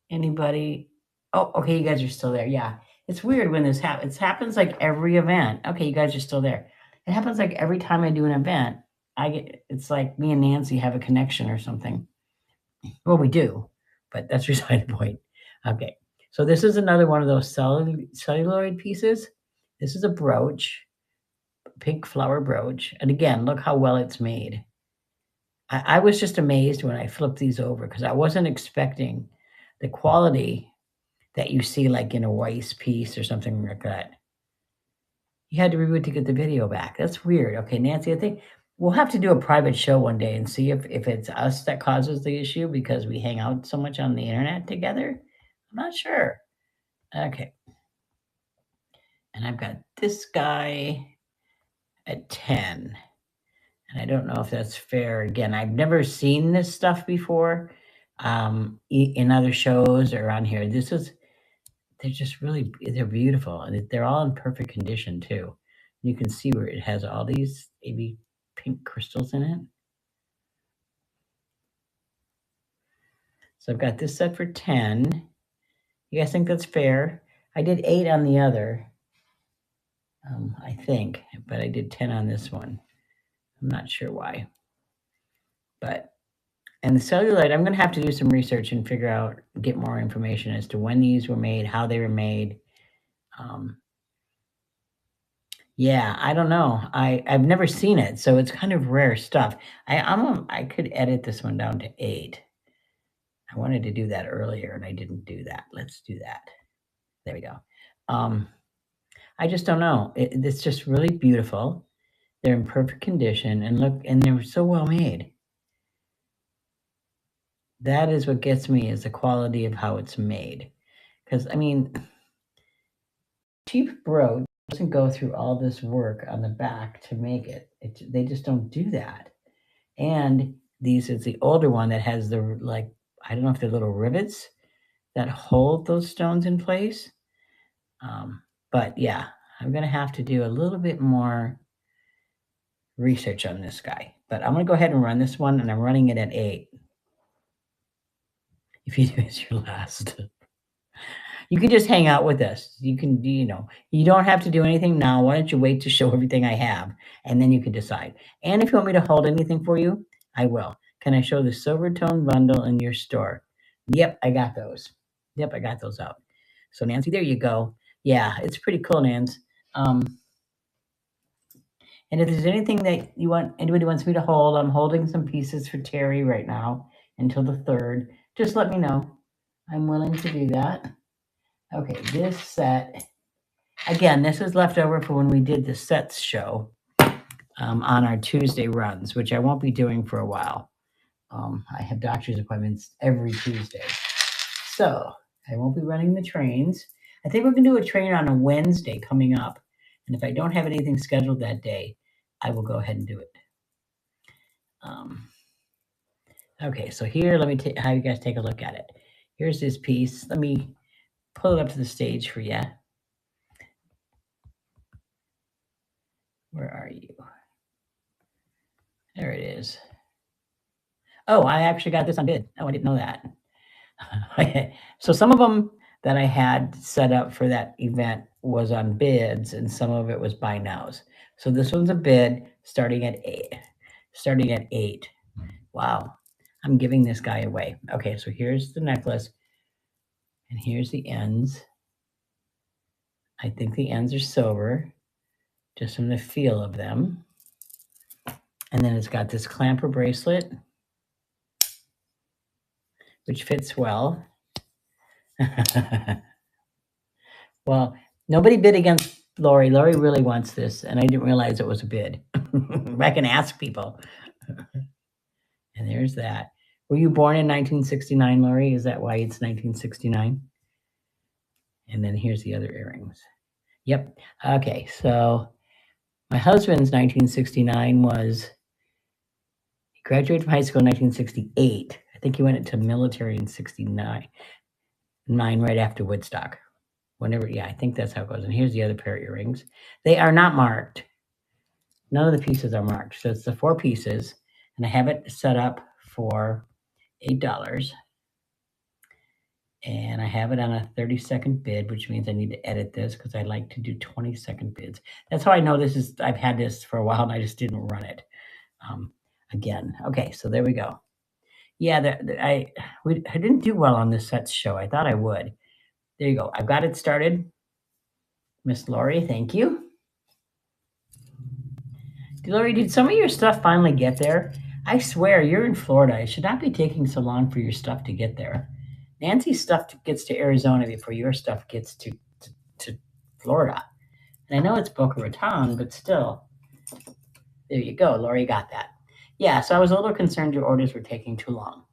anybody... Oh, okay, you guys are still there. Yeah, it's weird when this happens. It happens like every event. Okay, you guys are still there. It happens like every time I do an event. It's like me and Nancy have a connection or something. Well, we do, but that's beside the point. Okay, so this is another one of those celluloid pieces. This is a brooch, pink flower brooch. And again, look how well it's made. I was just amazed when I flipped these over because I wasn't expecting the quality that you see like in a Weiss piece or something like that. You had to reboot to get the video back. That's weird. Okay, Nancy, I think we'll have to do a private show one day and see if it's us that causes the issue because we hang out so much on the internet together. I'm not sure. Okay. And I've got this guy at 10. And I don't know if that's fair. Again, I've never seen this stuff before in other shows or on here. They're just really, they're beautiful. And they're all in perfect condition too. You can see where it has all these maybe pink crystals in it. So I've got this set for 10. You guys think that's fair? I did 8 on the other, I think, but I did 10 on this one. I'm not sure why. But, and the cellulite, I'm going to have to do some research and figure out, get more information as to when these were made, how they were made. Yeah, I don't know. I've never seen it, so it's kind of rare stuff. I could edit this one down to 8. I wanted to do that earlier, and I didn't do that. Let's do that. There we go. I just don't know. It's just really beautiful. They're in perfect condition, and look, and they're so well made. That is what gets me, is the quality of how it's made. Because, I mean, cheap brooch doesn't go through all this work on the back to make it. They just don't do that. And these is the older one that has the, like, I don't know if they're little rivets that hold those stones in place. But yeah, I'm going to have to do a little bit more research on this guy. But I'm going to go ahead and run this one, and I'm running it at 8. If you do, it's your last. You can just hang out with us. You can, you don't have to do anything now. Why don't you wait to show everything I have, and then you can decide. And if you want me to hold anything for you, I will. Can I show the Silvertone bundle in your store? Yep, I got those. Yep, I got those out. So Nancy, there you go. Yeah, it's pretty cool, Nance. And if there's anything that anybody wants me to hold, I'm holding some pieces for Terry right now until the 3rd. Just let me know. I'm willing to do that. Okay, this set, again, this is left over for when we did the sets show on our Tuesday runs, which I won't be doing for a while. I have doctor's appointments every Tuesday. So I won't be running the trains. I think we're going to do a train on a Wednesday coming up. And if I don't have anything scheduled that day, I will go ahead and do it. Okay, so here, let me have you guys take a look at it. Here's this piece. Let me pull it up to the stage for you. Where are you? There it is. Oh, I actually got this on bid. Oh, I didn't know that. So some of them that I had set up for that event was on bids, and some of it was buy nows. So this one's a bid starting at 8. Wow. I'm giving this guy away. Okay, so here's the necklace, and here's the ends. I think the ends are silver, just from the feel of them. And then it's got this clamper bracelet, which fits well. Well, nobody bid against Lori. Lori really wants this, and I didn't realize it was a bid. I can ask people. And there's that. Were you born in 1969, Lori? Is that why it's 1969? And then here's the other earrings. Yep. Okay, so my husband's 1969 was, he graduated from high school in 1968. I think he went into military in 69. Mine right after Woodstock. Whenever, yeah, I think that's how it goes. And here's the other pair of earrings. They are not marked. None of the pieces are marked. So it's the 4 pieces, and I have it set up for $8. And I have it on a 30-second bid, which means I need to edit this because I like to do 20-second bids. That's how I know this is, I've had this for a while and I just didn't run it again. Okay, so there we go. Yeah, I didn't do well on this sets show. I thought I would. There you go. I've got it started. Miss Lori, thank you. Lori, did some of your stuff finally get there? I swear, you're in Florida. It should not be taking so long for your stuff to get there. Nancy's stuff gets to Arizona before your stuff gets to Florida. And I know it's Boca Raton, but still. There you go. Lori got that. Yeah, so I was a little concerned your orders were taking too long,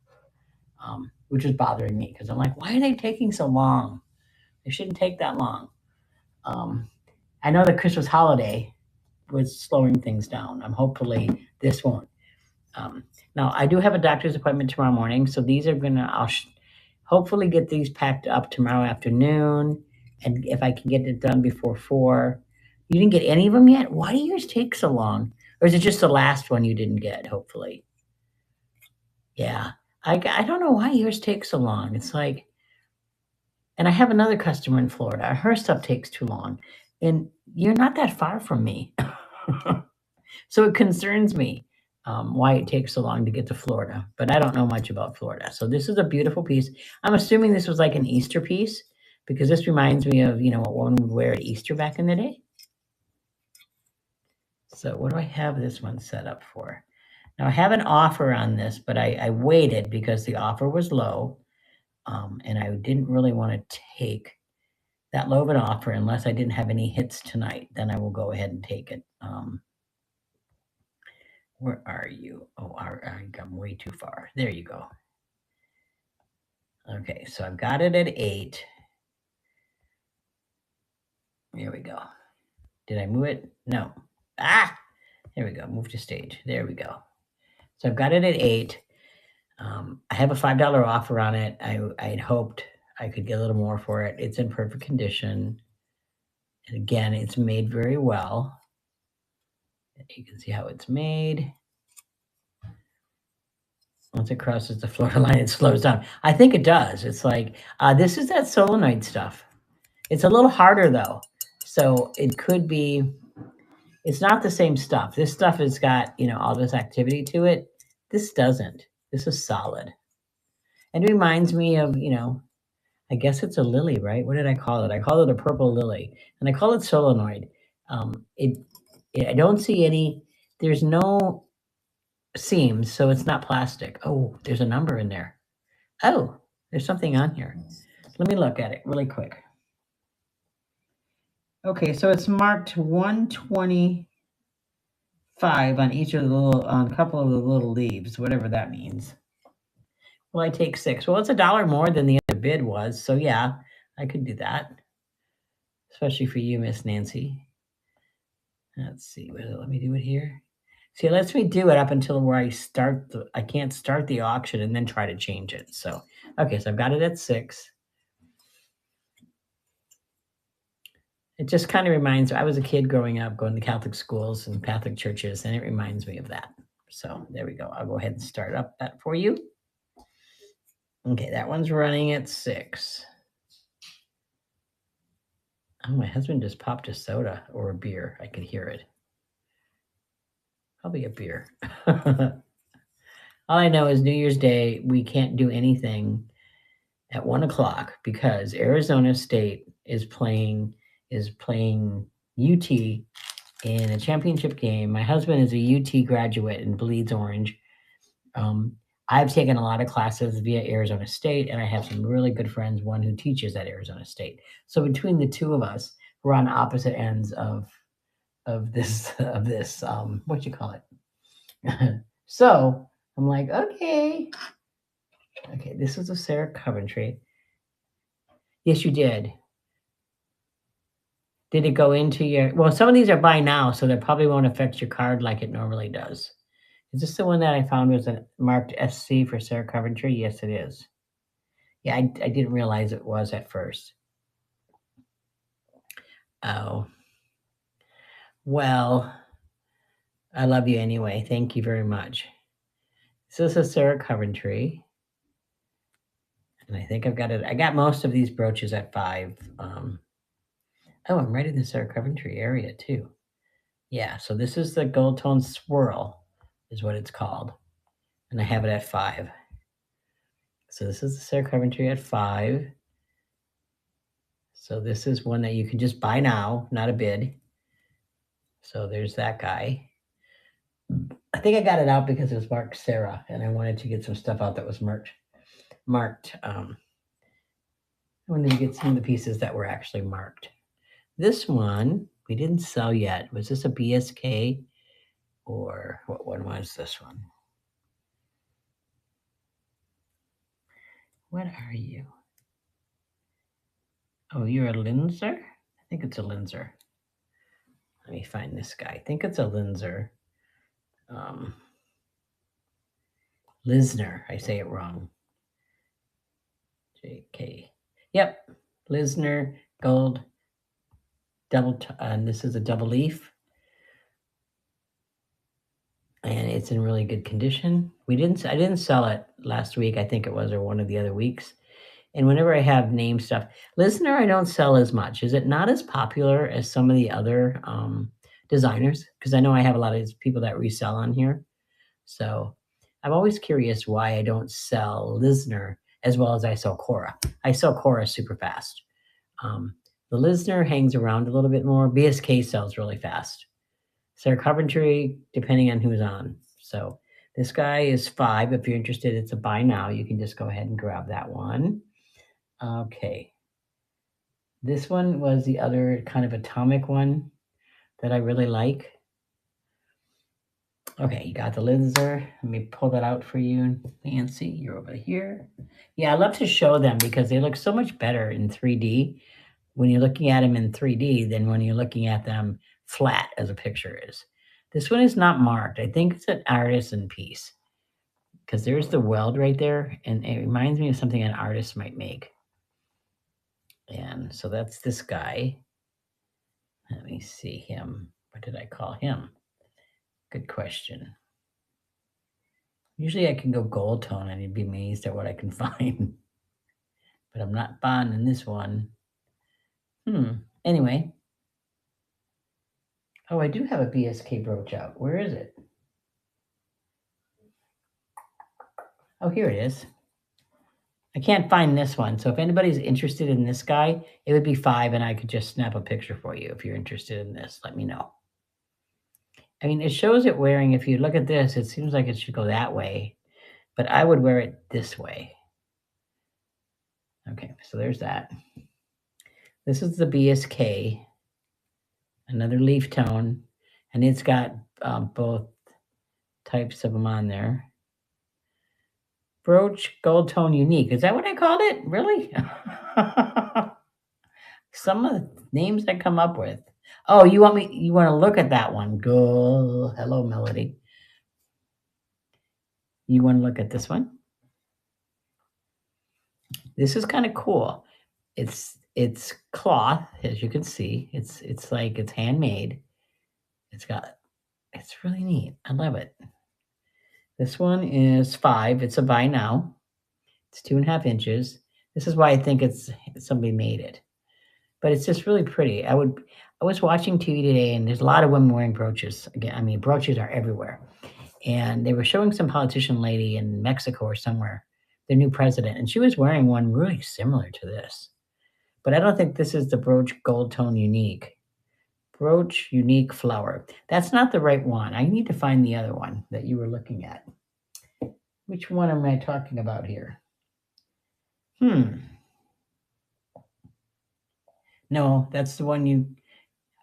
which was bothering me because I'm like, why are they taking so long? They shouldn't take that long. I know the Christmas holiday was slowing things down. Hopefully this won't. Now, I do have a doctor's appointment tomorrow morning, so these are going to, I'll hopefully get these packed up tomorrow afternoon, and if I can get it done before 4. You didn't get any of them yet? Why do yours take so long? Or is it just the last one you didn't get, hopefully? Yeah. I don't know why yours takes so long. It's like, and I have another customer in Florida. Her stuff takes too long. And you're not that far from me. So it concerns me why it takes so long to get to Florida. But I don't know much about Florida. So this is a beautiful piece. I'm assuming this was like an Easter piece because this reminds me of, what one would wear at Easter back in the day. So what do I have this one set up for? Now I have an offer on this, but I waited because the offer was low. And I didn't really want to take that low of an offer unless I didn't have any hits tonight. Then I will go ahead and take it. Where are you? Oh, I'm way too far. There you go. Okay, so I've got it at 8. Here we go. Did I move it? No. Ah, there we go. Move to stage. There we go. So I've got it at 8. I have a $5 offer on it. I had hoped I could get a little more for it. It's in perfect condition. And again, it's made very well. You can see how it's made. Once it crosses the Florida line, it slows down. I think it does. It's like, this is that solenoid stuff. It's a little harder though. So it could be, it's not the same stuff. This stuff has got, all this activity to it. This doesn't. This is solid. And it reminds me of, I guess it's a lily, right? What did I call it? I call it a purple lily, and I call it solenoid. It, I don't see any. There's no seams, so it's not plastic. Oh, there's a number in there. Oh, there's something on here. Let me look at it really quick. Okay, so it's marked 125 on each of the little, on a couple of the little leaves, whatever that means. Well, I take 6. Well, it's $1 more than the other bid was, so yeah, I could do that. Especially for you, Miss Nancy. Let's see. Let me do it here. See, it lets me do it up until where I can't start the auction and then try to change it. So, okay, so I've got it at 6. It just kind of reminds me, I was a kid growing up, going to Catholic schools and Catholic churches, and it reminds me of that. So there we go. I'll go ahead and start up that for you. Okay, that one's running at 6. Oh, my husband just popped a soda or a beer. I could hear it. Probably a beer. All I know is New Year's Day, we can't do anything at 1:00 because Arizona State is playing UT in a championship game. My husband is a UT graduate and bleeds orange. I've taken a lot of classes via Arizona State, and I have some really good friends, one who teaches at Arizona State. So between the two of us, we're on opposite ends of this what you call it. So I'm like, okay, this is a Sarah Coventry. Yes, you did. Did it go into your? Well, some of these are buy now, so that probably won't affect your card like it normally does. Is this the one that I found was marked SC for Sarah Coventry? Yes, it is. Yeah, I didn't realize it was at first. Oh. Well, I love you anyway. Thank you very much. This is Sarah Coventry. And I think I've got it. I got most of these brooches at 5. I'm right in the Sarah Coventry area too. Yeah, so this is the Gold Tone Swirl is what it's called. And I have it at 5. So this is the Sarah Coventry at 5. So this is one that you can just buy now, not a bid. So there's that guy. I think I got it out because it was marked Sarah, and I wanted to get some stuff out that was marked. I wanted to get some of the pieces that were actually marked. This one we didn't sell yet. Was this a BSK or what one was this one? What are you? Oh, you're a Linzer? I think it's a Linzer. Let me find this guy. I think it's a Linzer. Lisner. I say it wrong. JK. Yep. Lisner gold double, and this is a double leaf. And it's in really good condition. I didn't sell it last week, I think it was, or one of the other weeks. And whenever I have name stuff, Listener, I don't sell as much. Is it not as popular as some of the other designers? Because I know I have a lot of people that resell on here. So I'm always curious why I don't sell Listener as well as I sell Cora. I sell Cora super fast. The Listener hangs around a little bit more. BSK sells really fast. Sarah Coventry, depending on who's on. So this guy is 5. If you're interested, it's a buy now. You can just go ahead and grab that one. Okay. This one was the other kind of atomic one that I really like. Okay, you got the Linzer. Let me pull that out for you, Nancy. You're over here. Yeah, I love to show them because they look so much better in 3D. when you're looking at them in 3D than when you're looking at them flat as a picture is. This one is not marked. I think it's an artisan piece because there's the weld right there, and it reminds me of something an artist might make. And so that's this guy. Let me see him. What did I call him? Good question. Usually I can go gold tone and you'd be amazed at what I can find. But I'm not finding this one. Anyway. Oh, I do have a BSK brooch out. Where is it? Oh, here it is. I can't find this one. So if anybody's interested in this guy, it would be 5 and I could just snap a picture for you. If you're interested in this, let me know. I mean, it shows it wearing, if you look at this, it seems like it should go that way, but I would wear it this way. Okay, so there's that. This is the BSK, another leaf tone, and it's got both types of them on there. Brooch Gold Tone Unique. Is that what I called it? Really? Some of the names I come up with. Oh, you want to look at that one? Go. Hello, Melody. You want to look at this one? This is kind of cool. It's cloth, as you can see. It's like it's handmade. It's really neat. I love it. This one is 5. It's a buy now. It's 2.5 inches. This is why I think it's somebody made it. But it's just really pretty. I was watching TV today, and there's a lot of women wearing brooches. Again, I mean, brooches are everywhere. And they were showing some politician lady in Mexico or somewhere, their new president, and she was wearing one really similar to this. But I don't think this is the Brooch Gold Tone Unique. Brooch Unique Flower. That's not the right one. I need to find the other one that you were looking at. Which one am I talking about here? No, that's the one you...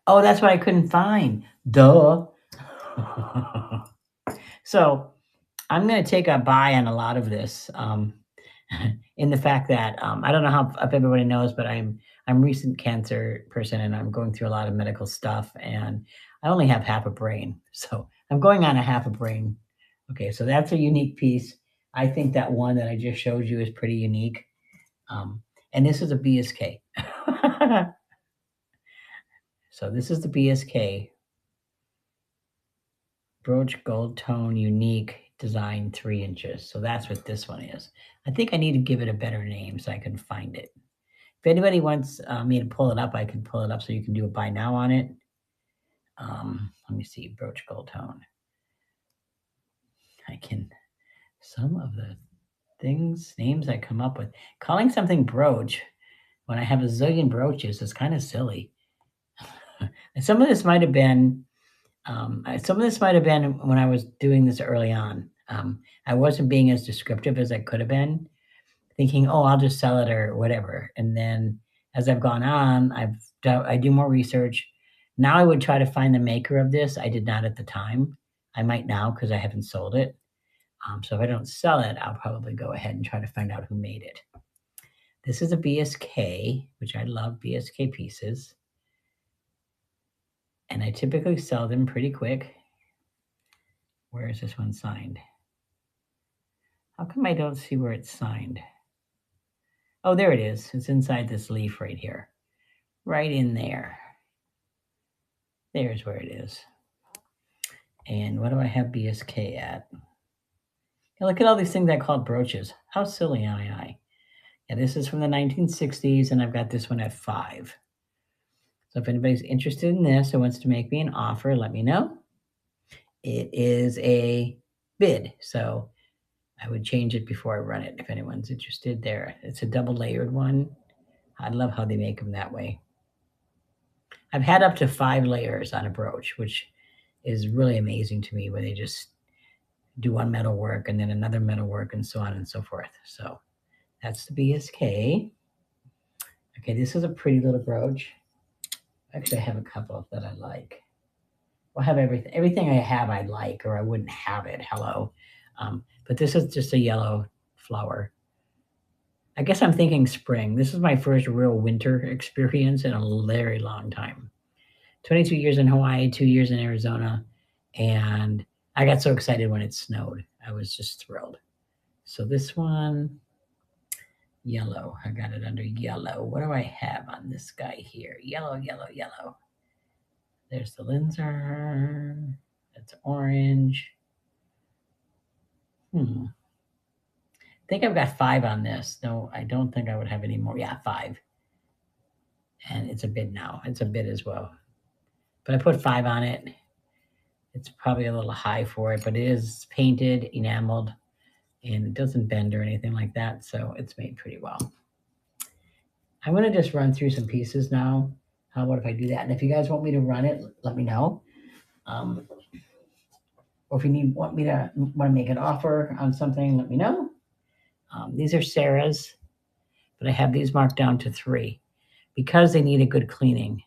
Oh, that's what I couldn't find. Duh. So I'm going to take a buy on a lot of this, in the fact that I don't know if everybody knows, but I'm recent cancer person and I'm going through a lot of medical stuff, and I only have half a brain, so I'm going on a half a brain. Okay, so that's a unique piece. I think that one that I just showed you is pretty unique, and this is a BSK. So this is the BSK. Brooch Gold Tone Unique Design 3 inches. So that's what this one is. I think I need to give it a better name so I can find it. If anybody wants me to pull it up, I can pull it up so you can do a buy now on it. Let me see, Brooch Gold Tone. Some of the names I come up with. Calling something brooch when I have a zillion brooches is kind of silly. And some of this might have been when I was doing this early on. I wasn't being as descriptive as I could have been, thinking, "Oh, I'll just sell it or whatever." And then as I've gone on, I do more research. Now I would try to find the maker of this. I did not at the time. I might now because I haven't sold it. So if I don't sell it, I'll probably go ahead and try to find out who made it. This is a BSK, which I love BSK pieces. And I typically sell them pretty quick. Where is this one signed? How come I don't see where it's signed? Oh, there it is. It's inside this leaf right here. Right in there. There's where it is. And what do I have BSK at? Hey, look at all these things I called brooches. How silly am I? Yeah, this is from the 1960s, and I've got this one at 5. So if anybody's interested in this or wants to make me an offer, let me know. It is a bid, so I would change it before I run it if anyone's interested there. It's a double layered one. I love how they make them that way. I've had up to 5 layers on a brooch, which is really amazing to me, where they just do one metal work and then another metal work and so on and so forth. So that's the BSK. Okay, this is a pretty little brooch. Actually, I have a couple that I like. Well, I have everything I have I like, or I wouldn't have it. Hello. But this is just a yellow flower. I guess I'm thinking spring. This is my first real winter experience in a very long time. 22 years in Hawaii, 2 years in Arizona, and I got so excited when it snowed. I was just thrilled. So this one, yellow. I got it under yellow. What do I have on this guy here? Yellow, yellow, yellow. There's the Linzer. That's orange. I think I've got 5 on this. No, I don't think I would have any more. Yeah, 5. And it's a bid now. It's a bid as well. But I put 5 on it. It's probably a little high for it, but it is painted, enameled, and it doesn't bend or anything like that. So it's made pretty well. I'm going to just run through some pieces now. How about if I do that? And if you guys want me to run it, let me know. Or if you want to make an offer on something, let me know. These are Sarah's, but I have these marked down to 3 because they need a good cleaning.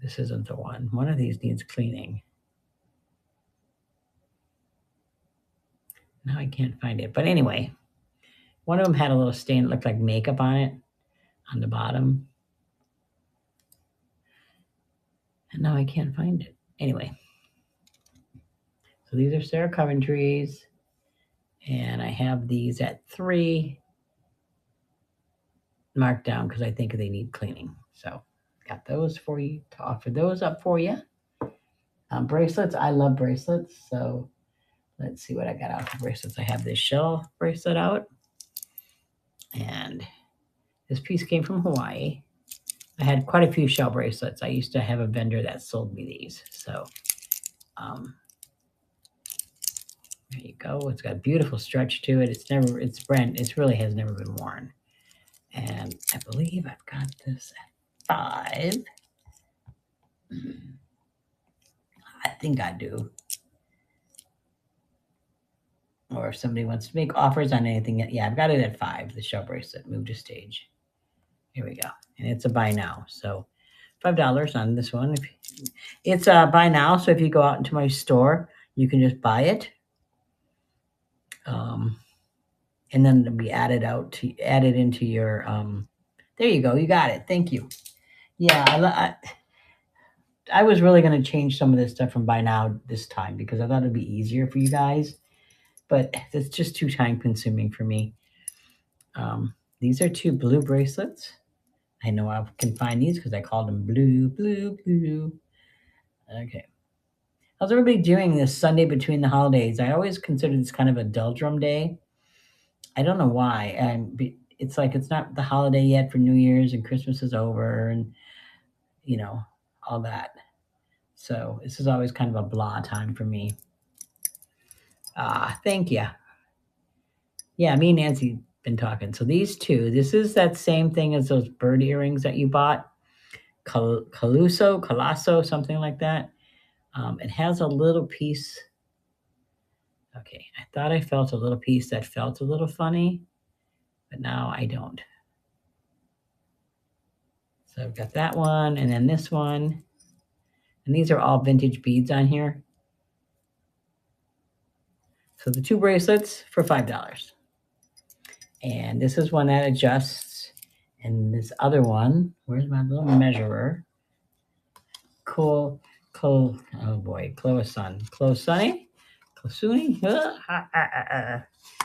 This isn't the one. One of these needs cleaning. Now I can't find it. But anyway, one of them had a little stain that looked like makeup on it on the bottom. And now I can't find it. Anyway. So these are Sarah Coventry's. And I have these at 3 marked down because I think they need cleaning. So got those for you to offer those up for you. Bracelets. I love bracelets. So let's see what I got out for bracelets. I have this shell bracelet out. And this piece came from Hawaii. I had quite a few shell bracelets. I used to have a vendor that sold me these. So there you go. It's got a beautiful stretch to it. It's brand, it really has never been worn. And I believe I've got this at 5. I think I do. Or if somebody wants to make offers on anything, yeah, I've got it at 5, the shell bracelet, move to stage. Here we go. And it's a buy now. So $5 on this one. It's a buy now. So if you go out into my store, you can just buy it. And then it'll be added into your, there you go. You got it. Thank you. Yeah. I was really going to change some of this stuff from buy now this time because I thought it'd be easier for you guys, but it's just too time consuming for me. These are 2 blue bracelets. I know I can find these because I called them blue, blue, blue. Okay. How's everybody doing this Sunday between the holidays? I always consider this kind of a doldrum day. I don't know why. It's like it's not the holiday yet for New Year's and Christmas is over and, all that. So this is always kind of a blah time for me. Thank you. Yeah, me and Nancy been talking. So these 2, this is that same thing as those bird earrings that you bought. Calasso, something like that. It has a little piece. Okay, I thought I felt a little piece that felt a little funny, but now I don't. So I've got that one and then this one. And these are all vintage beads on here. So the 2 bracelets for $5. And this is one that adjusts. And this other one, where's my little measurer? Oh boy, Closuni.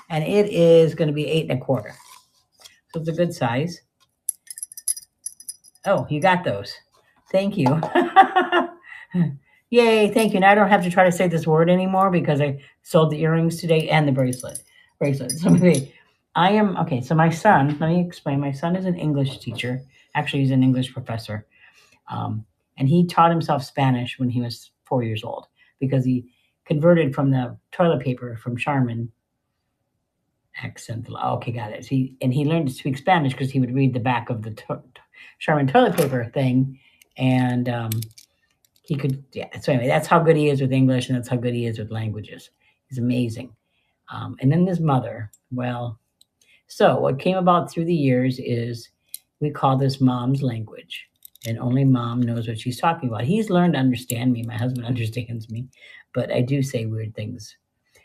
And it is going to be 8 1/4. So it's a good size. Oh, you got those. Thank you. Yay, thank you. Now I don't have to try to say this word anymore because I sold the earrings today and the bracelet. So maybe so my son, let me explain. My son is an English teacher. Actually, he's an English professor. And he taught himself Spanish when he was 4 years old because he converted from the toilet paper from Charmin accent. Okay, got it. He learned to speak Spanish because he would read the back of the Charmin toilet paper thing. And he could, so anyway, that's how good he is with English and that's how good he is with languages. He's amazing. And then his mother, so what came about through the years is we call this mom's language. And only mom knows what she's talking about. He's learned to understand me. My husband understands me, but I do say weird things.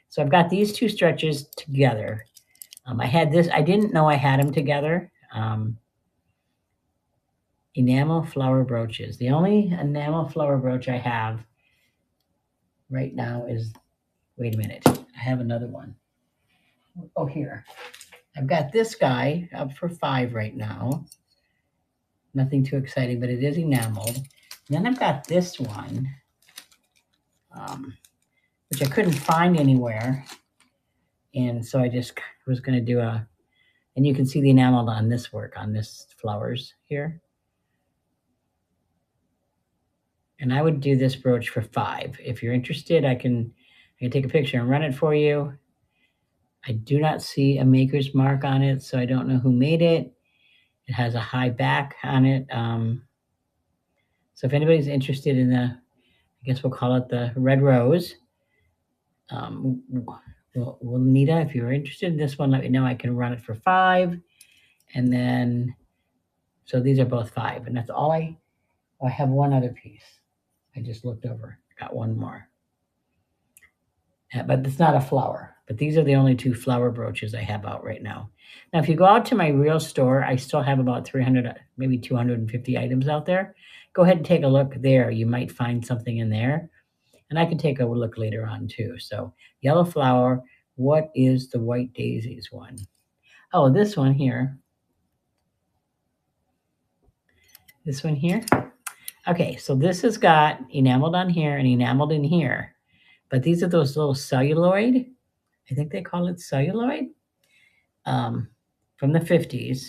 So I've got these 2 stretches together. I had this, I didn't know I had them together. Enamel flower brooches. The only enamel flower brooch I have right now is, wait a minute, I have another one. Oh, here. I've got this guy up for $5 right now. Nothing too exciting, but it is enameled. And then I've got this one, which I couldn't find anywhere. And so I just was going to do and you can see the enamel on this work, on this flowers here. And I would do this brooch for $5. If you're interested, I can take a picture and run it for you. I do not see a maker's mark on it, so I don't know who made it. It has a high back on it. So if anybody's interested in I guess we'll call it the red rose. Well, Nita, if you're interested in this one, let me know. I can run it for $5. And then, so these are both $5. And that's all I have one other piece. I just looked over, got one more. But it's not a flower. But these are the only 2 flower brooches I have out right now. Now, if you go out to my real store, I still have about 300, maybe 250 items out there. Go ahead and take a look there. You might find something in there. And I can take a look later on too. So yellow flower, what is the white daisies one? Oh, this one here. This one here. Okay, so this has got enameled on here and enameled in here. But these are those little celluloid. I think they call it celluloid. From the 50s.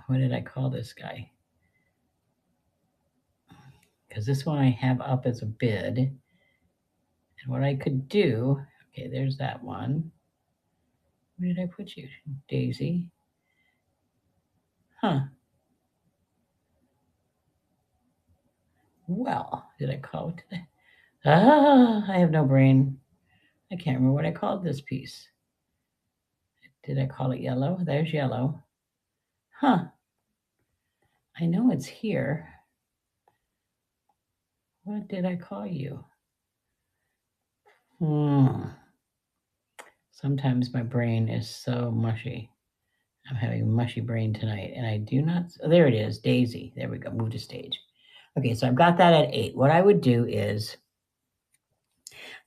What did I call this guy? Because this one I have up as a bid. And what I could do, okay, there's that one. Where did I put you? Daisy. Huh. Well, did I call it today? I have no brain. I can't remember what I called this piece. Did I call it yellow? There's yellow. Huh. I know it's here. What did I call you? Sometimes my brain is so mushy. I'm having a mushy brain tonight, and I do not. Oh, there it is, Daisy. There we go. Move to stage. Okay, so I've got that at 8. What I would do is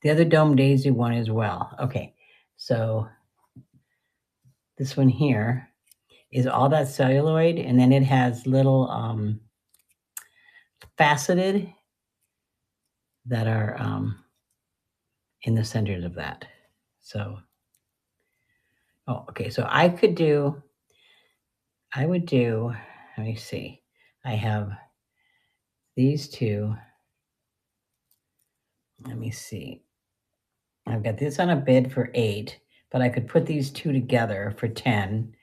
the other dome daisy one as well. Okay, so this one here is all that celluloid, and then it has little faceted that are in the centers of that. So, oh, okay, so I would do, let me see, I have these 2. Let me see. I've got this on a bid for 8, but I could put these 2 together for 10.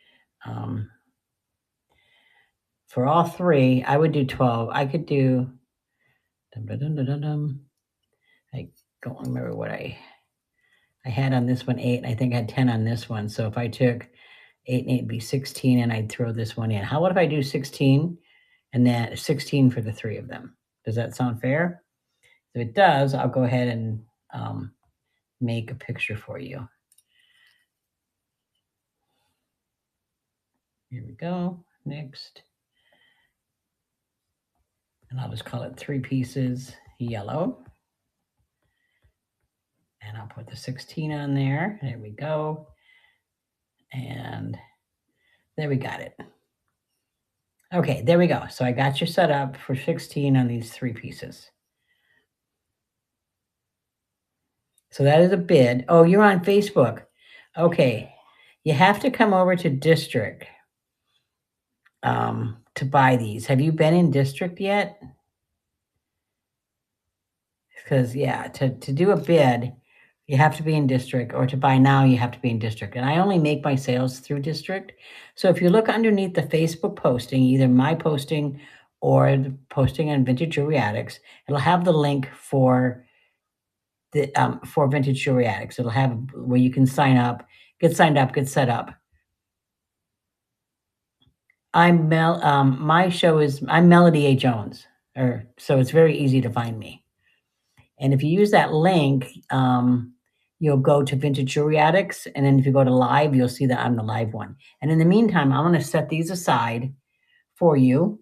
For all 3, I would do 12. I could do, I don't remember what I had on this one 8, and I think I had 10 on this one. So if I took 8 and 8 would be 16, and I'd throw this one in. How about if I do 16 and then 16 for the 3 of them? Does that sound fair? If it does, I'll go ahead and make a picture for you. Here we go. Next. And I'll just call it 3 pieces yellow. And I'll put the 16 on there. There we go. And there we got it. Okay, there we go. So I got you set up for 16 on these 3 pieces. So that is a bid. Oh, you're on Facebook. Okay. You have to come over to District to buy these. Have you been in District yet? Because, yeah, to do a bid, you have to be in District, or to buy now, you have to be in District. And I only make my sales through District. So if you look underneath the Facebook posting, either my posting or the posting on Vintage Jewelry Addicts, it'll have the link for Vintage Jewelry Addicts. It'll have where you can sign up, get signed up, get set up. I'm my show is, I'm Melody A. Jones, so it's very easy to find me. And if you use that link, you'll go to Vintage Jewelry Addicts, and then if you go to live, you'll see that I'm the live one. And in the meantime, I'm going to set these aside for you,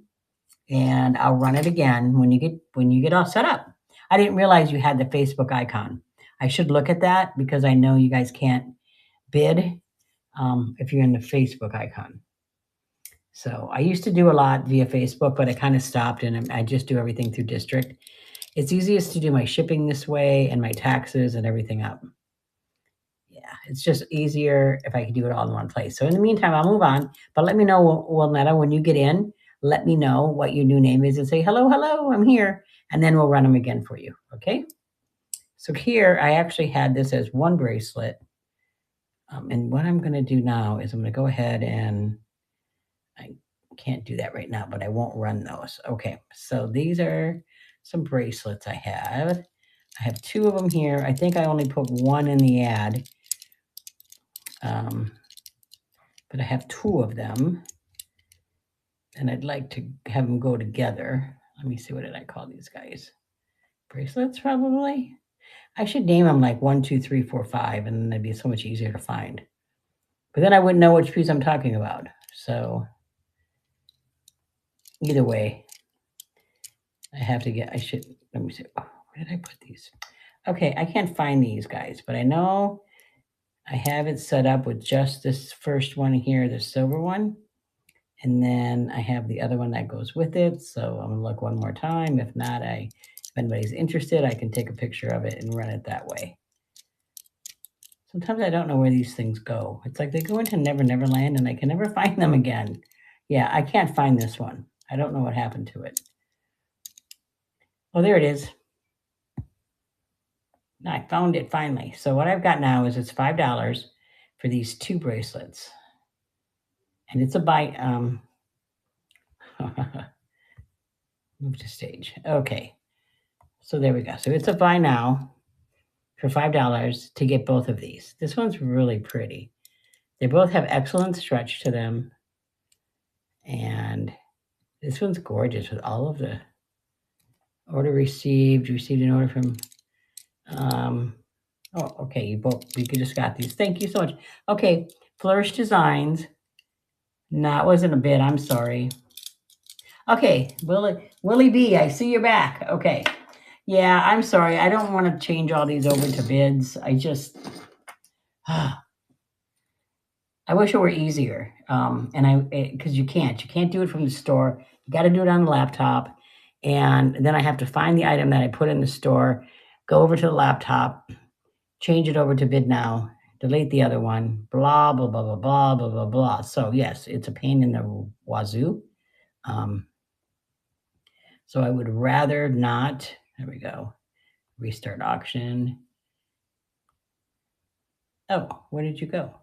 and I'll run it again when you get all set up. I didn't realize you had the Facebook icon. I should look at that because I know you guys can't bid if you're in the Facebook icon. So I used to do a lot via Facebook, but I kind of stopped and I just do everything through district. It's easiest to do my shipping this way and my taxes and everything up. Yeah, it's just easier if I can do it all in one place. So in the meantime, I'll move on. But let me know, Wilnetta, when you get in, let me know what your new name is and say, hello, hello, I'm here. And then we'll run them again for you. Okay. So here I actually had this as one bracelet. And what I'm going to do now is I'm going to go ahead and I can't do that right now, but I won't run those. Okay. So these are some bracelets I have. I have two of them here. I think I only put one in the ad. But I have two of them, and I'd like to have them go together. Let me see, what did I call these guys? Bracelets, probably? I should name them like 1, 2, 3, 4, 5, and then they'd be so much easier to find. But then I wouldn't know which piece I'm talking about. So either way, let me see. Oh, where did I put these? Okay, I can't find these guys, but I know I have it set up with just this first one here, the silver one. And then I have the other one that goes with it. So I'm gonna look one more time. If not, if anybody's interested, I can take a picture of it and run it that way. Sometimes I don't know where these things go. It's like they go into Never Never Land and I can never find them again. Yeah, I can't find this one. I don't know what happened to it. Oh, there it is. I found it finally. So what I've got now is it's $5 for these two bracelets. And it's a buy, move to stage. Okay. So there we go. So it's a buy now for $5 to get both of these. This one's really pretty. They both have excellent stretch to them. And this one's gorgeous with all of the order received. Received an order from, oh, okay, you just got these. Thank you so much. Okay, Flourish Designs. No, it wasn't a bid. I'm sorry. Okay, Willie B, I see you're back. Okay. Yeah, I'm sorry. I don't want to change all these over to bids. I just, I wish it were easier. Because you can't do it from the store. You got to do it on the laptop. And then I have to find the item that I put in the store, go over to the laptop, change it over to bid now, delete the other one, blah, blah, blah, blah, blah, blah, blah, blah. So yes, it's a pain in the wazoo. So I would rather not, there we go, restart auction. Oh, where did you go?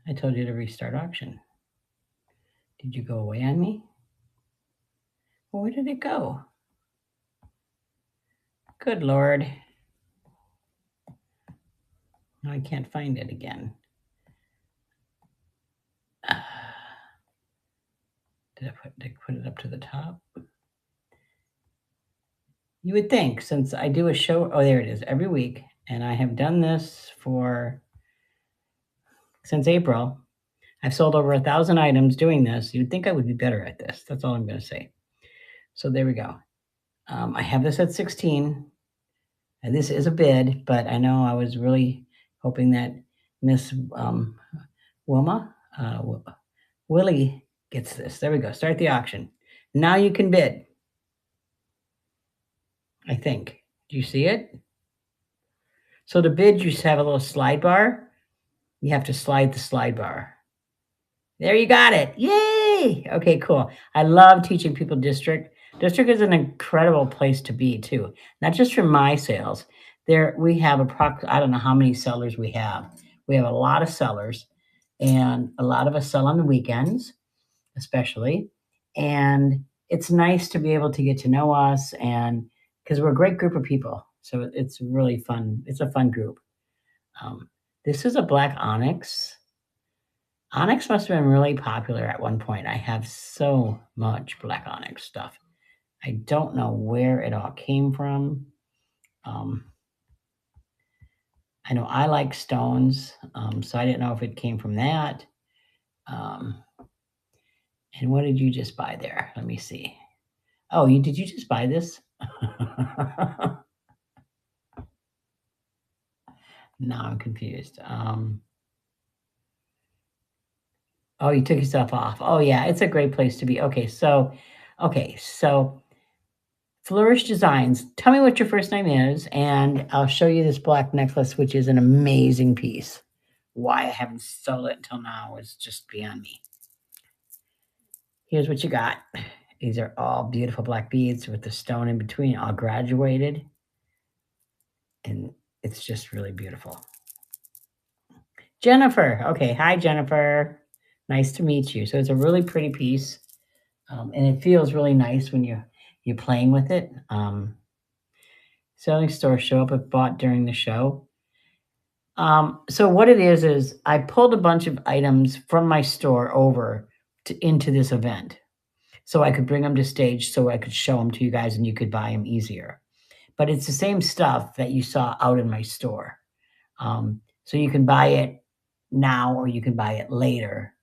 I told you to restart auction. Did you go away on me? Well, where did it go? Good Lord. No, I can't find it again. Did I put it up to the top? You would think, since I do a show, oh, there it is, every week, and I have done this since April. I've sold over 1,000 items doing this. You'd think I would be better at this. That's all I'm going to say. So there we go. I have this at 16, and this is a bid, but I know I was really hoping that Miss Willie gets this. There we go. Start the auction. Now you can bid. I think. Do you see it? So to bid, you just have a little slide bar. You have to slide the slide bar. There you got it. Yay! Okay, cool. I love teaching people district. District is an incredible place to be too. Not just for my sales. We have I don't know how many sellers we have. We have a lot of sellers, and a lot of us sell on the weekends, especially. And it's nice to be able to get to know us, and because we're a great group of people. So it's really fun. It's a fun group. This is a black onyx. Onyx must have been really popular at one point. I have so much black onyx stuff. I don't know where it all came from. I know I like stones, so I didn't know if it came from that. Um, and what did you just buy there? Let me see. Oh, did you just buy this? Now I'm confused. Oh, you took yourself off. Oh, yeah, it's a great place to be. Okay, so Flourish Designs. Tell me what your first name is, and I'll show you this black necklace, which is an amazing piece. Why I haven't sold it until now is just beyond me. Here's what you got. These are all beautiful black beads with the stone in between, all graduated, and it's just really beautiful. Jennifer. Okay, hi, Jennifer. Nice to meet you. So it's a really pretty piece, and it feels really nice when you're playing with it. Selling store show up if bought during the show. So what it is I pulled a bunch of items from my store over into this event, so I could bring them to stage, so I could show them to you guys, and you could buy them easier. But it's the same stuff that you saw out in my store. So you can buy it now or you can buy it later.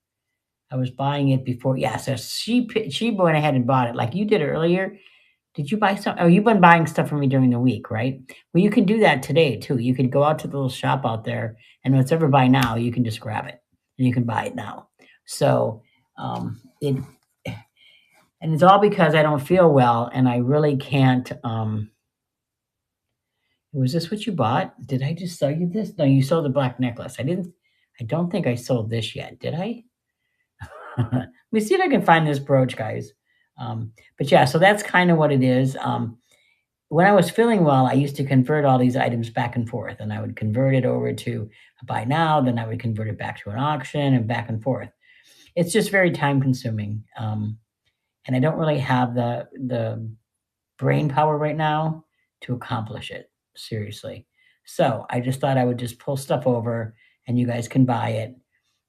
I was buying it before. Yeah, so she went ahead and bought it like you did earlier. Did you buy some? Oh, you've been buying stuff from me during the week, right? Well, you can do that today too. You could go out to the little shop out there, and whatever buy now, you can just grab it and you can buy it now. So it, and it's all because I don't feel well and I really can't. Was this what you bought? Did I just sell you this? No, you sold the black necklace. I didn't. I don't think I sold this yet. Did I? Let me see if I can find this brooch, guys. But yeah, so that's kind of what it is. When I was feeling well, I used to convert all these items back and forth, and I would convert it over to a buy now, then I would convert it back to an auction and back and forth. It's just very time consuming. And I don't really have the brain power right now to accomplish it, seriously. So I just thought I would just pull stuff over and you guys can buy it.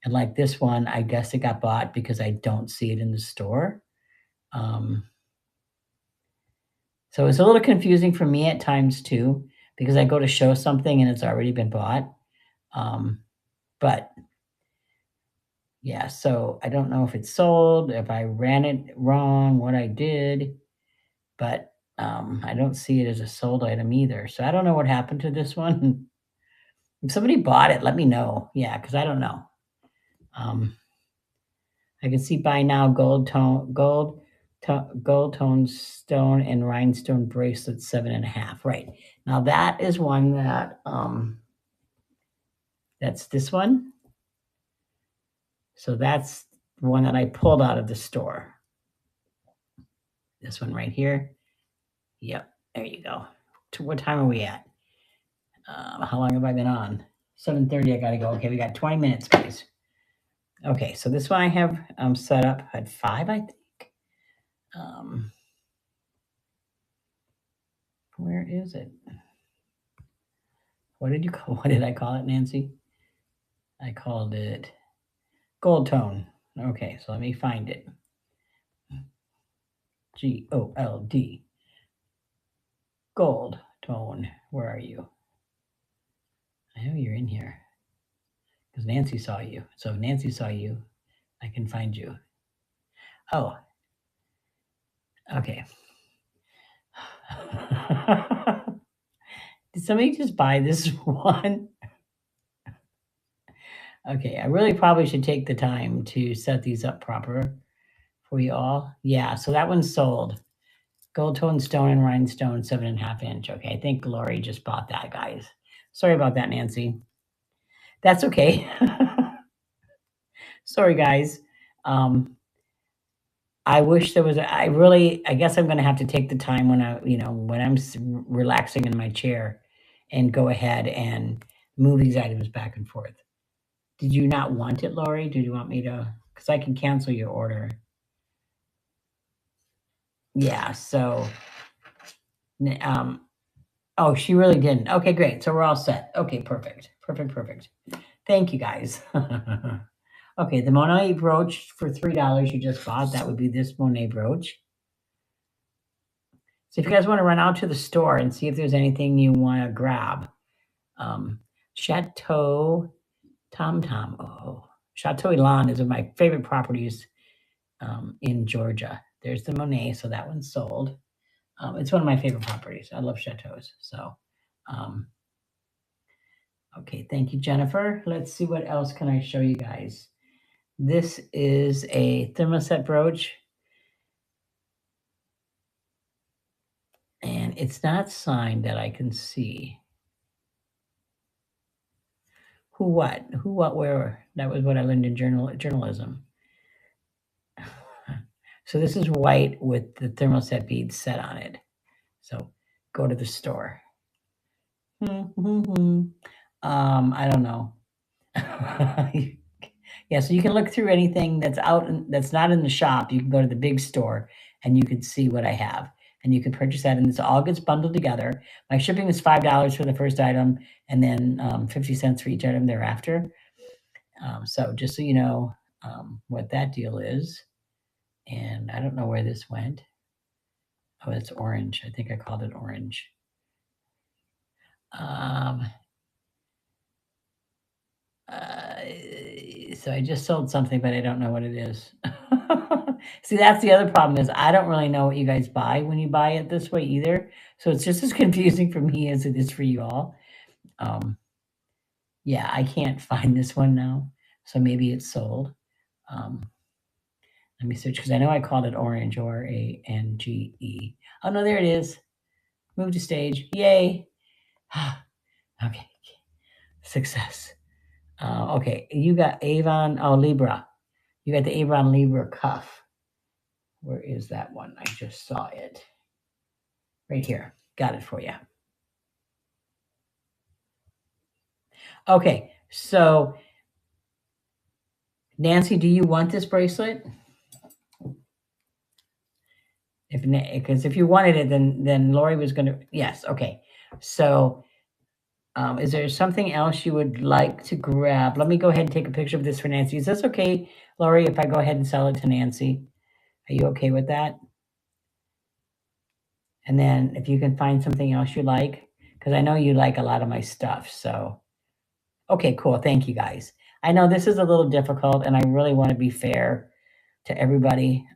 And like this one, I guess it got bought because I don't see it in the store. Um, so it's a little confusing for me at times too, because I go to show something and it's already been bought. But yeah, so I don't know if it's sold, if I ran it wrong, what I did, but I don't see it as a sold item either. So I don't know what happened to this one. If somebody bought it, let me know. Yeah, because I don't know. I can see buy now gold tone stone and rhinestone bracelet 7.5. Right now that is one that that's this one. So that's the one that I pulled out of the store. This one right here. Yep, there you go. What time are we at? How long have I been on? 7:30. I gotta go. Okay, we got 20 minutes, guys. Okay, so this one I have set up at 5, I think. Where is it? What did I call it, Nancy? I called it gold tone. Okay, so let me find it. GOLD. Gold tone. Where are you? I know you're in here. Because Nancy saw you. So if Nancy saw you, I can find you. Oh. Okay. Did somebody just buy this one? Okay, I really probably should take the time to set these up proper for you all. Yeah, so that one's sold. Gold tone stone and rhinestone, 7.5 inch. Okay, I think Lori just bought that, guys. Sorry about that, Nancy. That's okay. Sorry, guys. I wish there was. I guess I'm going to have to take the time when when I'm relaxing in my chair, and go ahead and move these items back and forth. Did you not want it, Lori? Did you want me to? Because I can cancel your order. Yeah. So, oh, she really didn't. Okay, great. So we're all set. Okay, perfect. Perfect. Thank you, guys. Okay, the Monet brooch for $3 you just bought. That would be this Monet brooch. So if you guys want to run out to the store and see if there's anything you want to grab, Chateau Tom Tom. Oh, Chateau Elan is one of my favorite properties in Georgia. There's the Monet, so that one's sold. It's one of my favorite properties. I love chateaus. So, um, okay, thank you, Jennifer. Let's see what else can I show you guys. This is a thermoset brooch, and it's not signed that I can see. Who, what, where? That was what I learned in journalism. So this is white with the thermoset beads set on it. So go to the store. I don't know. Yeah, so you can look through anything that's that's not in the shop. You can go to the big store and you can see what I have. And you can purchase that, and this all gets bundled together. My shipping is $5 for the first item, and then 50 cents for each item thereafter. So just so you know what that deal is. And I don't know where this went. Oh, it's orange. I think I called it orange. So I just sold something, but I don't know what it is. See, that's the other problem is I don't really know what you guys buy when you buy it this way either. So it's just as confusing for me as it is for you all. Yeah, I can't find this one now. So maybe it's sold. Let me search because I know I called it orange, Orange. Oh no, there it is. Move to stage. Yay. Okay. Success. Okay, you got Avon, Libra. You got the Avon Libra cuff. Where is that one? I just saw it. Right here. Got it for you. Okay, so Nancy, do you want this bracelet? Because if you wanted it, then Lori was going to. Yes. Okay. So, is there something else you would like to grab? Let me go ahead and take a picture of this for Nancy. Is this okay, Lori? If I go ahead and sell it to Nancy, are you okay with that? And then if you can find something else you like, because I know you like a lot of my stuff. So, okay, cool. Thank you guys. I know this is a little difficult, and I really want to be fair to everybody.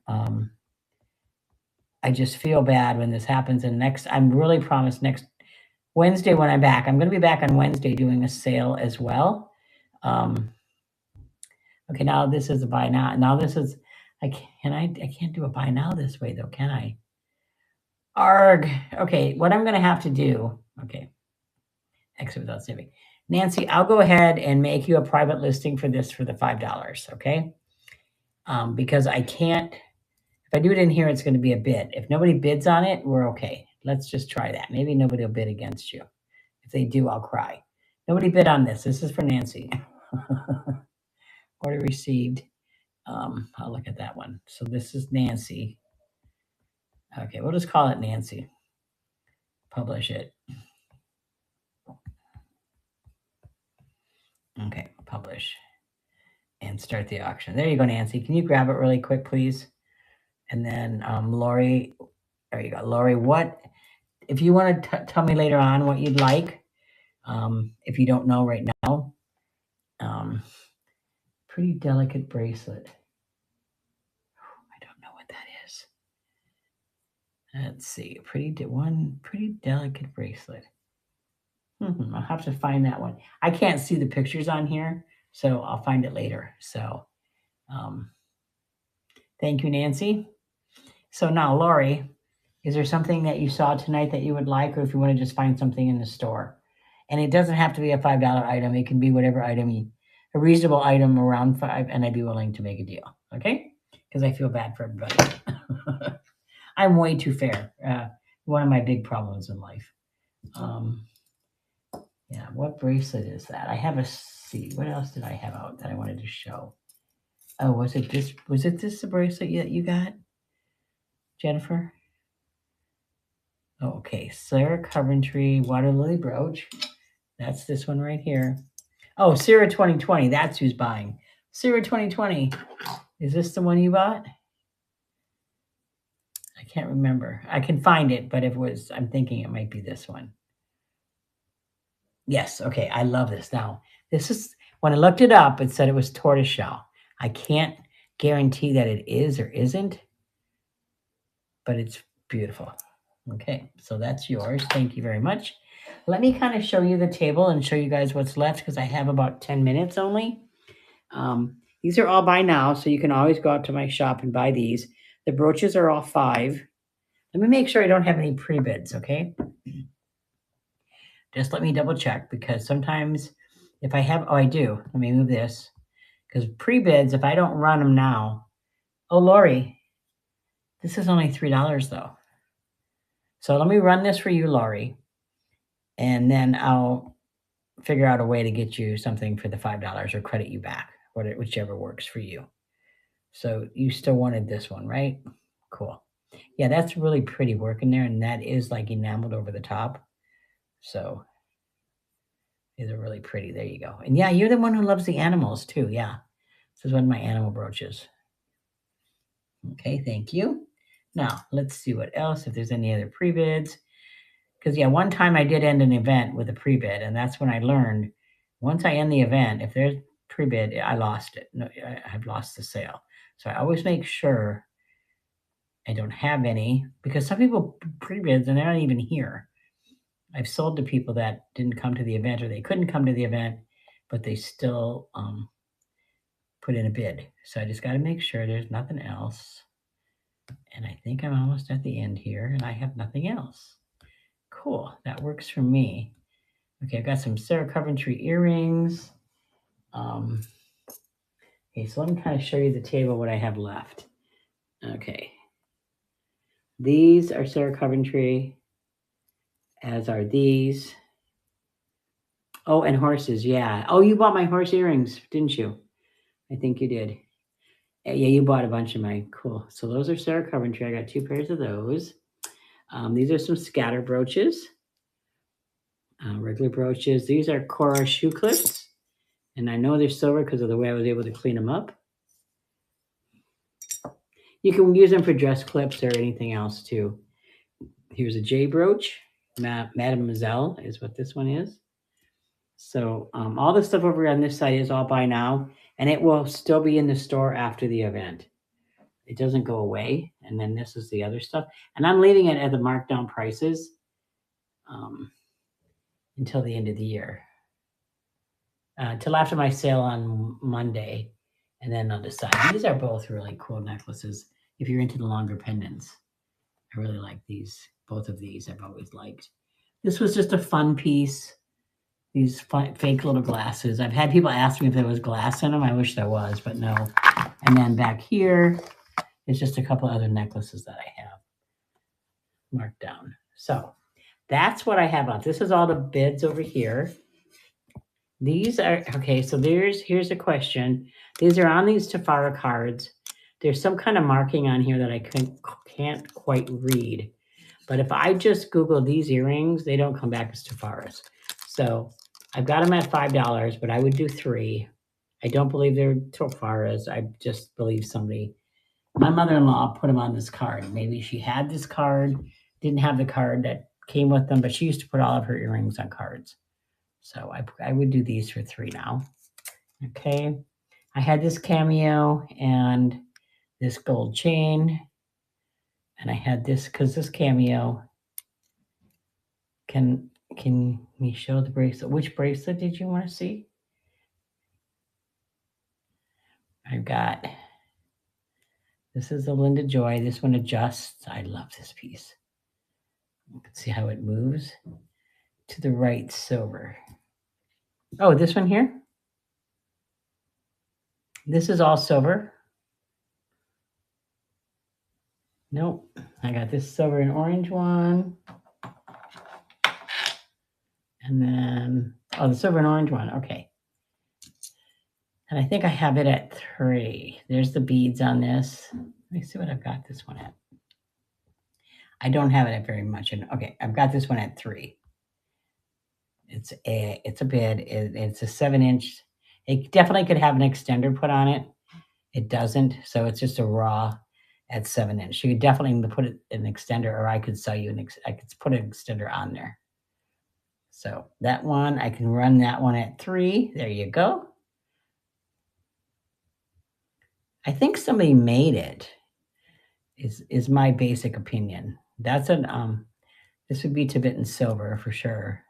I just feel bad when this happens. And I'm really promised next Wednesday when I'm back. I'm going to be back on Wednesday doing a sale as well. Okay, now this is a buy now. Now this is I can't do a buy now this way though, can I? Arg. Okay, what I'm going to have to do. Okay, exit without saving. Nancy, I'll go ahead and make you a private listing for this for the $5. Okay, because I can't. If I do it in here, it's going to be a bid. If nobody bids on it, we're okay. Let's just try that. Maybe nobody will bid against you. If they do, I'll cry. Nobody bid on this. This is for Nancy. Order received. I'll look at that one. So this is Nancy. Okay, we'll just call it Nancy. Publish it. Okay, publish. And start the auction. There you go, Nancy. Can you grab it really quick, please? And then Lori, there you go. Lori, what, if you want to tell me later on what you'd like, if you don't know right now, pretty delicate bracelet. I don't know what that is. Let's see, pretty delicate bracelet. I'll have to find that one. I can't see the pictures on here, so I'll find it later. So, thank you, Nancy. So now, Lori, is there something that you saw tonight that you would like, or if you want to just find something in the store? And it doesn't have to be a $5 item. It can be whatever item, a reasonable item around $5, and I'd be willing to make a deal. Okay? Because I feel bad for everybody. I'm way too fair. One of my big problems in life. Yeah, what bracelet is that? I have a C. What else did I have out that I wanted to show? Oh, was it this? Was it this the bracelet that you got, Jennifer? Oh, okay, Sarah Coventry Water Lily brooch. That's this one right here. Oh, Sarah 2020. That's who's buying. Sarah 2020. Is this the one you bought? I can't remember. I can find it, but if it was, I'm thinking it might be this one. Yes. Okay. I love this. Now, this is when I looked it up, it said it was tortoiseshell. I can't guarantee that it is or isn't, but it's beautiful. Okay. So that's yours. Thank you very much. Let me kind of show you the table and show you guys what's left because I have about 10 minutes only. These are all buy now, so you can always go out to my shop and buy these. The brooches are all 5. Let me make sure I don't have any pre-bids, okay? Just let me double check because sometimes if I have, oh, I do. Let me move this because pre-bids, if I don't run them now, oh, Lori, this is only $3 though. So let me run this for you, Lori, and then I'll figure out a way to get you something for the $5 or credit you back, whichever works for you. So you still wanted this one, right? Cool. Yeah, that's really pretty work in there, and that is like enameled over the top. So these are really pretty. There you go. And yeah, you're the one who loves the animals too. Yeah. This is one of my animal brooches. Okay, thank you. Now, let's see what else, if there's any other pre-bids. Because, yeah, one time I did end an event with a pre-bid, and that's when I learned once I end the event, if there's pre-bid, I lost it. No, I've lost the sale. So I always make sure I don't have any because some people pre-bids and they're not even here. I've sold to people that didn't come to the event or they couldn't come to the event, but they still put in a bid. So I just got to make sure there's nothing else. And I think I'm almost at the end here and I have nothing else. Cool. That works for me. Okay, I've got some Sarah Coventry earrings. Okay, so let me kind of show you the table, what I have left. Okay. These are Sarah Coventry, as are these. Oh, and horses, yeah. Oh, you bought my horse earrings, didn't you? I think you did. Yeah, you bought a bunch of mine. Cool. So those are Sarah Coventry. I got 2 pairs of those. These are some scatter brooches, regular brooches. These are Cora shoe clips. And I know they're silver because of the way I was able to clean them up. You can use them for dress clips or anything else too. Here's a J brooch. Mademoiselle is what this one is. So all the stuff over on this side is all buy now, and it will still be in the store after the event. It doesn't go away. And then this is the other stuff. And I'm leaving it at the markdown prices until the end of the year. Till after my sale on Monday. And then I'll decide. These are both really cool necklaces if you're into the longer pendants. I really like these. Both of these I've always liked. This was just a fun piece. These fake little glasses. I've had people ask me if there was glass in them. I wish there was, but no. And then back here is just a couple other necklaces that I have marked down. So that's what I have left. This is all the bids over here. These are, okay, so here's a question. These are on these Tafara cards. There's some kind of marking on here that I can't quite read. But if I just Google these earrings, they don't come back as Tafaras. So I've got them at $5, but I would do 3. I don't believe they're Tafaras. I just believe my mother-in-law put them on this card. Maybe she had this card, didn't have the card that came with them, but she used to put all of her earrings on cards. So I would do these for 3 now. Okay. I had this cameo and this gold chain. And I had this because this cameo can we show the bracelet? Which bracelet did you want to see? I've got, this is a Linda Joy. This one adjusts. I love this piece. You can see how it moves to the right silver. Oh, this one here. This is all silver. Nope. I got this silver and orange one. And then, oh, the silver and orange one. Okay. And I think I have it at 3. There's the beads on this. Let me see what I've got this one at. I don't have it at very much. Okay, I've got this one at 3. It's a bid. It's a 7-inch. It definitely could have an extender put on it. It doesn't, so it's just a raw at 7-inch. You could definitely put it an extender, or I could sell you I could put an extender on there. So that one, I can run that one at 3. There you go. I think somebody made it, is my basic opinion. That's an this would be Tibetan silver for sure.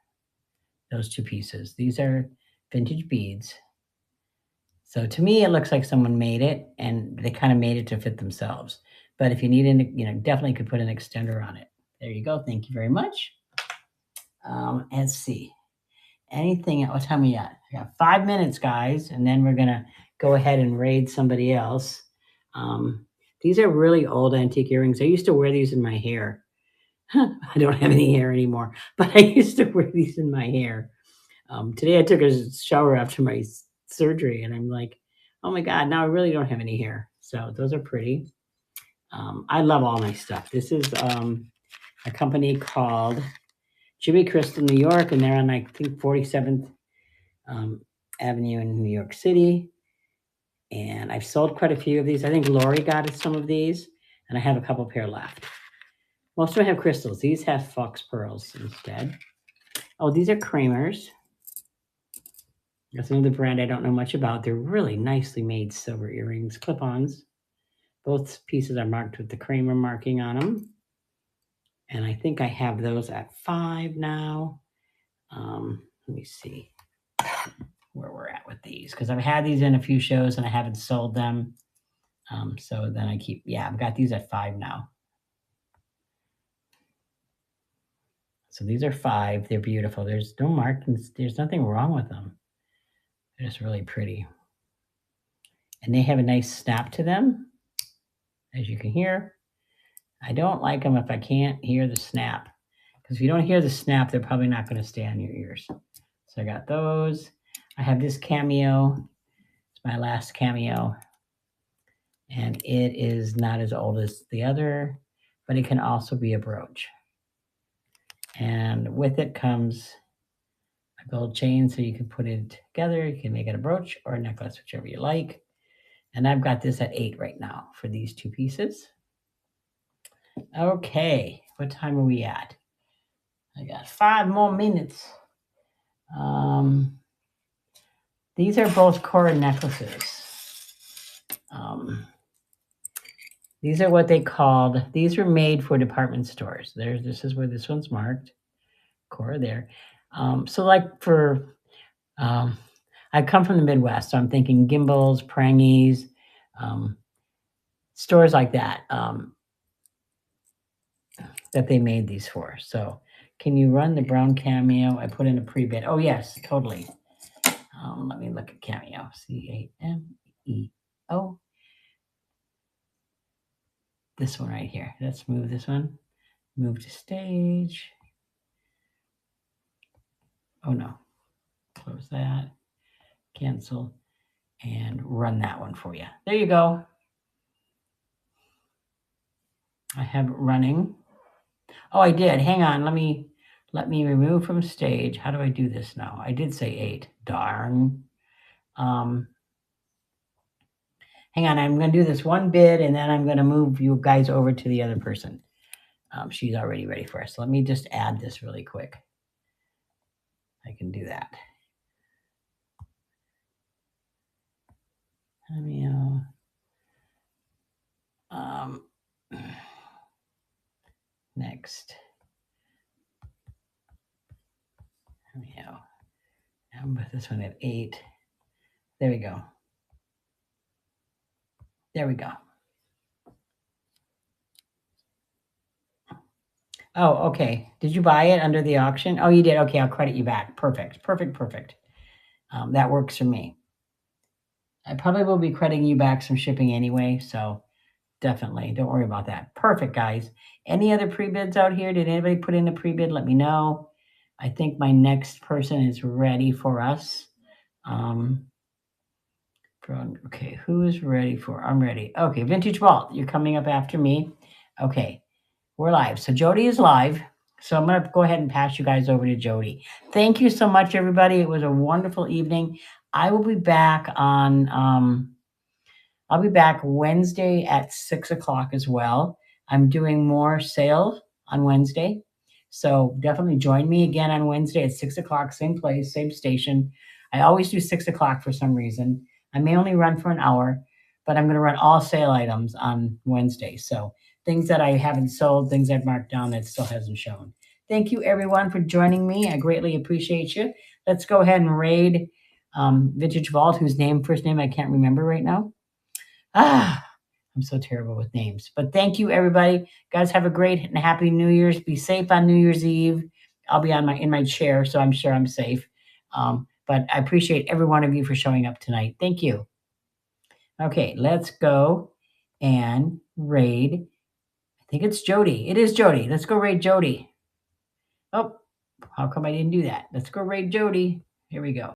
Those two pieces. These are vintage beads. So to me, it looks like someone made it and they kind of made it to fit themselves. But if you need an, definitely could put an extender on it. There you go. Thank you very much. Let's see. Anything? What time we at? I got 5 minutes, guys, and then we're gonna go ahead and raid somebody else. These are really old antique earrings. I used to wear these in my hair. I don't have any hair anymore, but I used to wear these in my hair. Today I took a shower after my surgery, and I'm like, oh my god, now I really don't have any hair. So those are pretty. I love all my stuff. This is a company called Jimmy Crystal, New York, and they're on, I think, 47th Avenue in New York City. And I've sold quite a few of these. I think Lori got some of these, and I have a couple pair left. Most of them have crystals. These have fox pearls instead. Oh, these are Kramer's. That's another brand I don't know much about. They're really nicely made silver earrings, clip-ons. Both pieces are marked with the Kramer marking on them. And I think I have those at 5 now. Let me see where we're at with these, because I've had these in a few shows and I haven't sold them. So then I've got these at 5 now. So these are 5. They're beautiful. There's no markings. There's nothing wrong with them. They're just really pretty. And they have a nice snap to them, as you can hear. I don't like them if I can't hear the snap, because if you don't hear the snap, they're probably not going to stay on your ears. So I got those. I have this cameo. It's my last cameo. And it is not as old as the other, but it can also be a brooch. And with it comes a gold chain, so you can put it together. You can make it a brooch or a necklace, whichever you like. And I've got this at 8 right now for these 2 pieces. Okay, what time are we at? I got 5 more minutes. These are both Cora necklaces. These are what they called, these were made for department stores. This is where this one's marked. Cora there. So like for, I come from the Midwest, so I'm thinking Gimbals, Prangies, stores like that, that they made these for. So can you run the brown cameo? I put in a pre-bid. Oh yes, totally. Let me look at cameo. CAMEO. This one right here. Let's move this one. Move to stage. Oh no. Close that. Cancel. And run that one for you. There you go. I have it running. Oh, I did. Hang on. Let me remove from stage. How do I do this now? I did say 8. Darn. Hang on. I'm going to do this one bid, and then I'm going to move you guys over to the other person. She's already ready for us. So let me just add this really quick. I can do that. Next. Now I'm with this one at 8. There we go. There we go. Oh, okay. Did you buy it under the auction? Oh, you did. Okay, I'll credit you back. Perfect. That works for me. I probably will be crediting you back some shipping anyway, so definitely. Don't worry about that. Perfect, guys. Any other pre-bids out here? Did anybody put in a pre-bid? Let me know. I think my next person is ready for us. Okay, who is ready for? I'm ready. Okay, Vintage Vault, you're coming up after me. Okay, we're live. So Jody is live. So I'm going to go ahead and pass you guys over to Jody. Thank you so much, everybody. It was a wonderful evening. I will be back on, I'll be back Wednesday at 6 o'clock as well. I'm doing more sales on Wednesday. So definitely join me again on Wednesday at 6 o'clock, same place, same station. I always do 6 o'clock for some reason. I may only run for an hour, but I'm going to run all sale items on Wednesday. So things that I haven't sold, things I've marked down that still hasn't shown. Thank you everyone for joining me. I greatly appreciate you. Let's go ahead and raid Vintage Vault, whose first name I can't remember right now. I'm so terrible with names. But thank you, everybody. Guys, have a great and happy New Year's. Be safe on New Year's Eve. I'll be in my chair, so I'm sure I'm safe. But I appreciate every one of you for showing up tonight. Thank you. Okay, let's go and raid. I think it's Jody. It is Jody. Let's go raid Jody. Oh, how come I didn't do that? Let's go raid Jody. Here we go.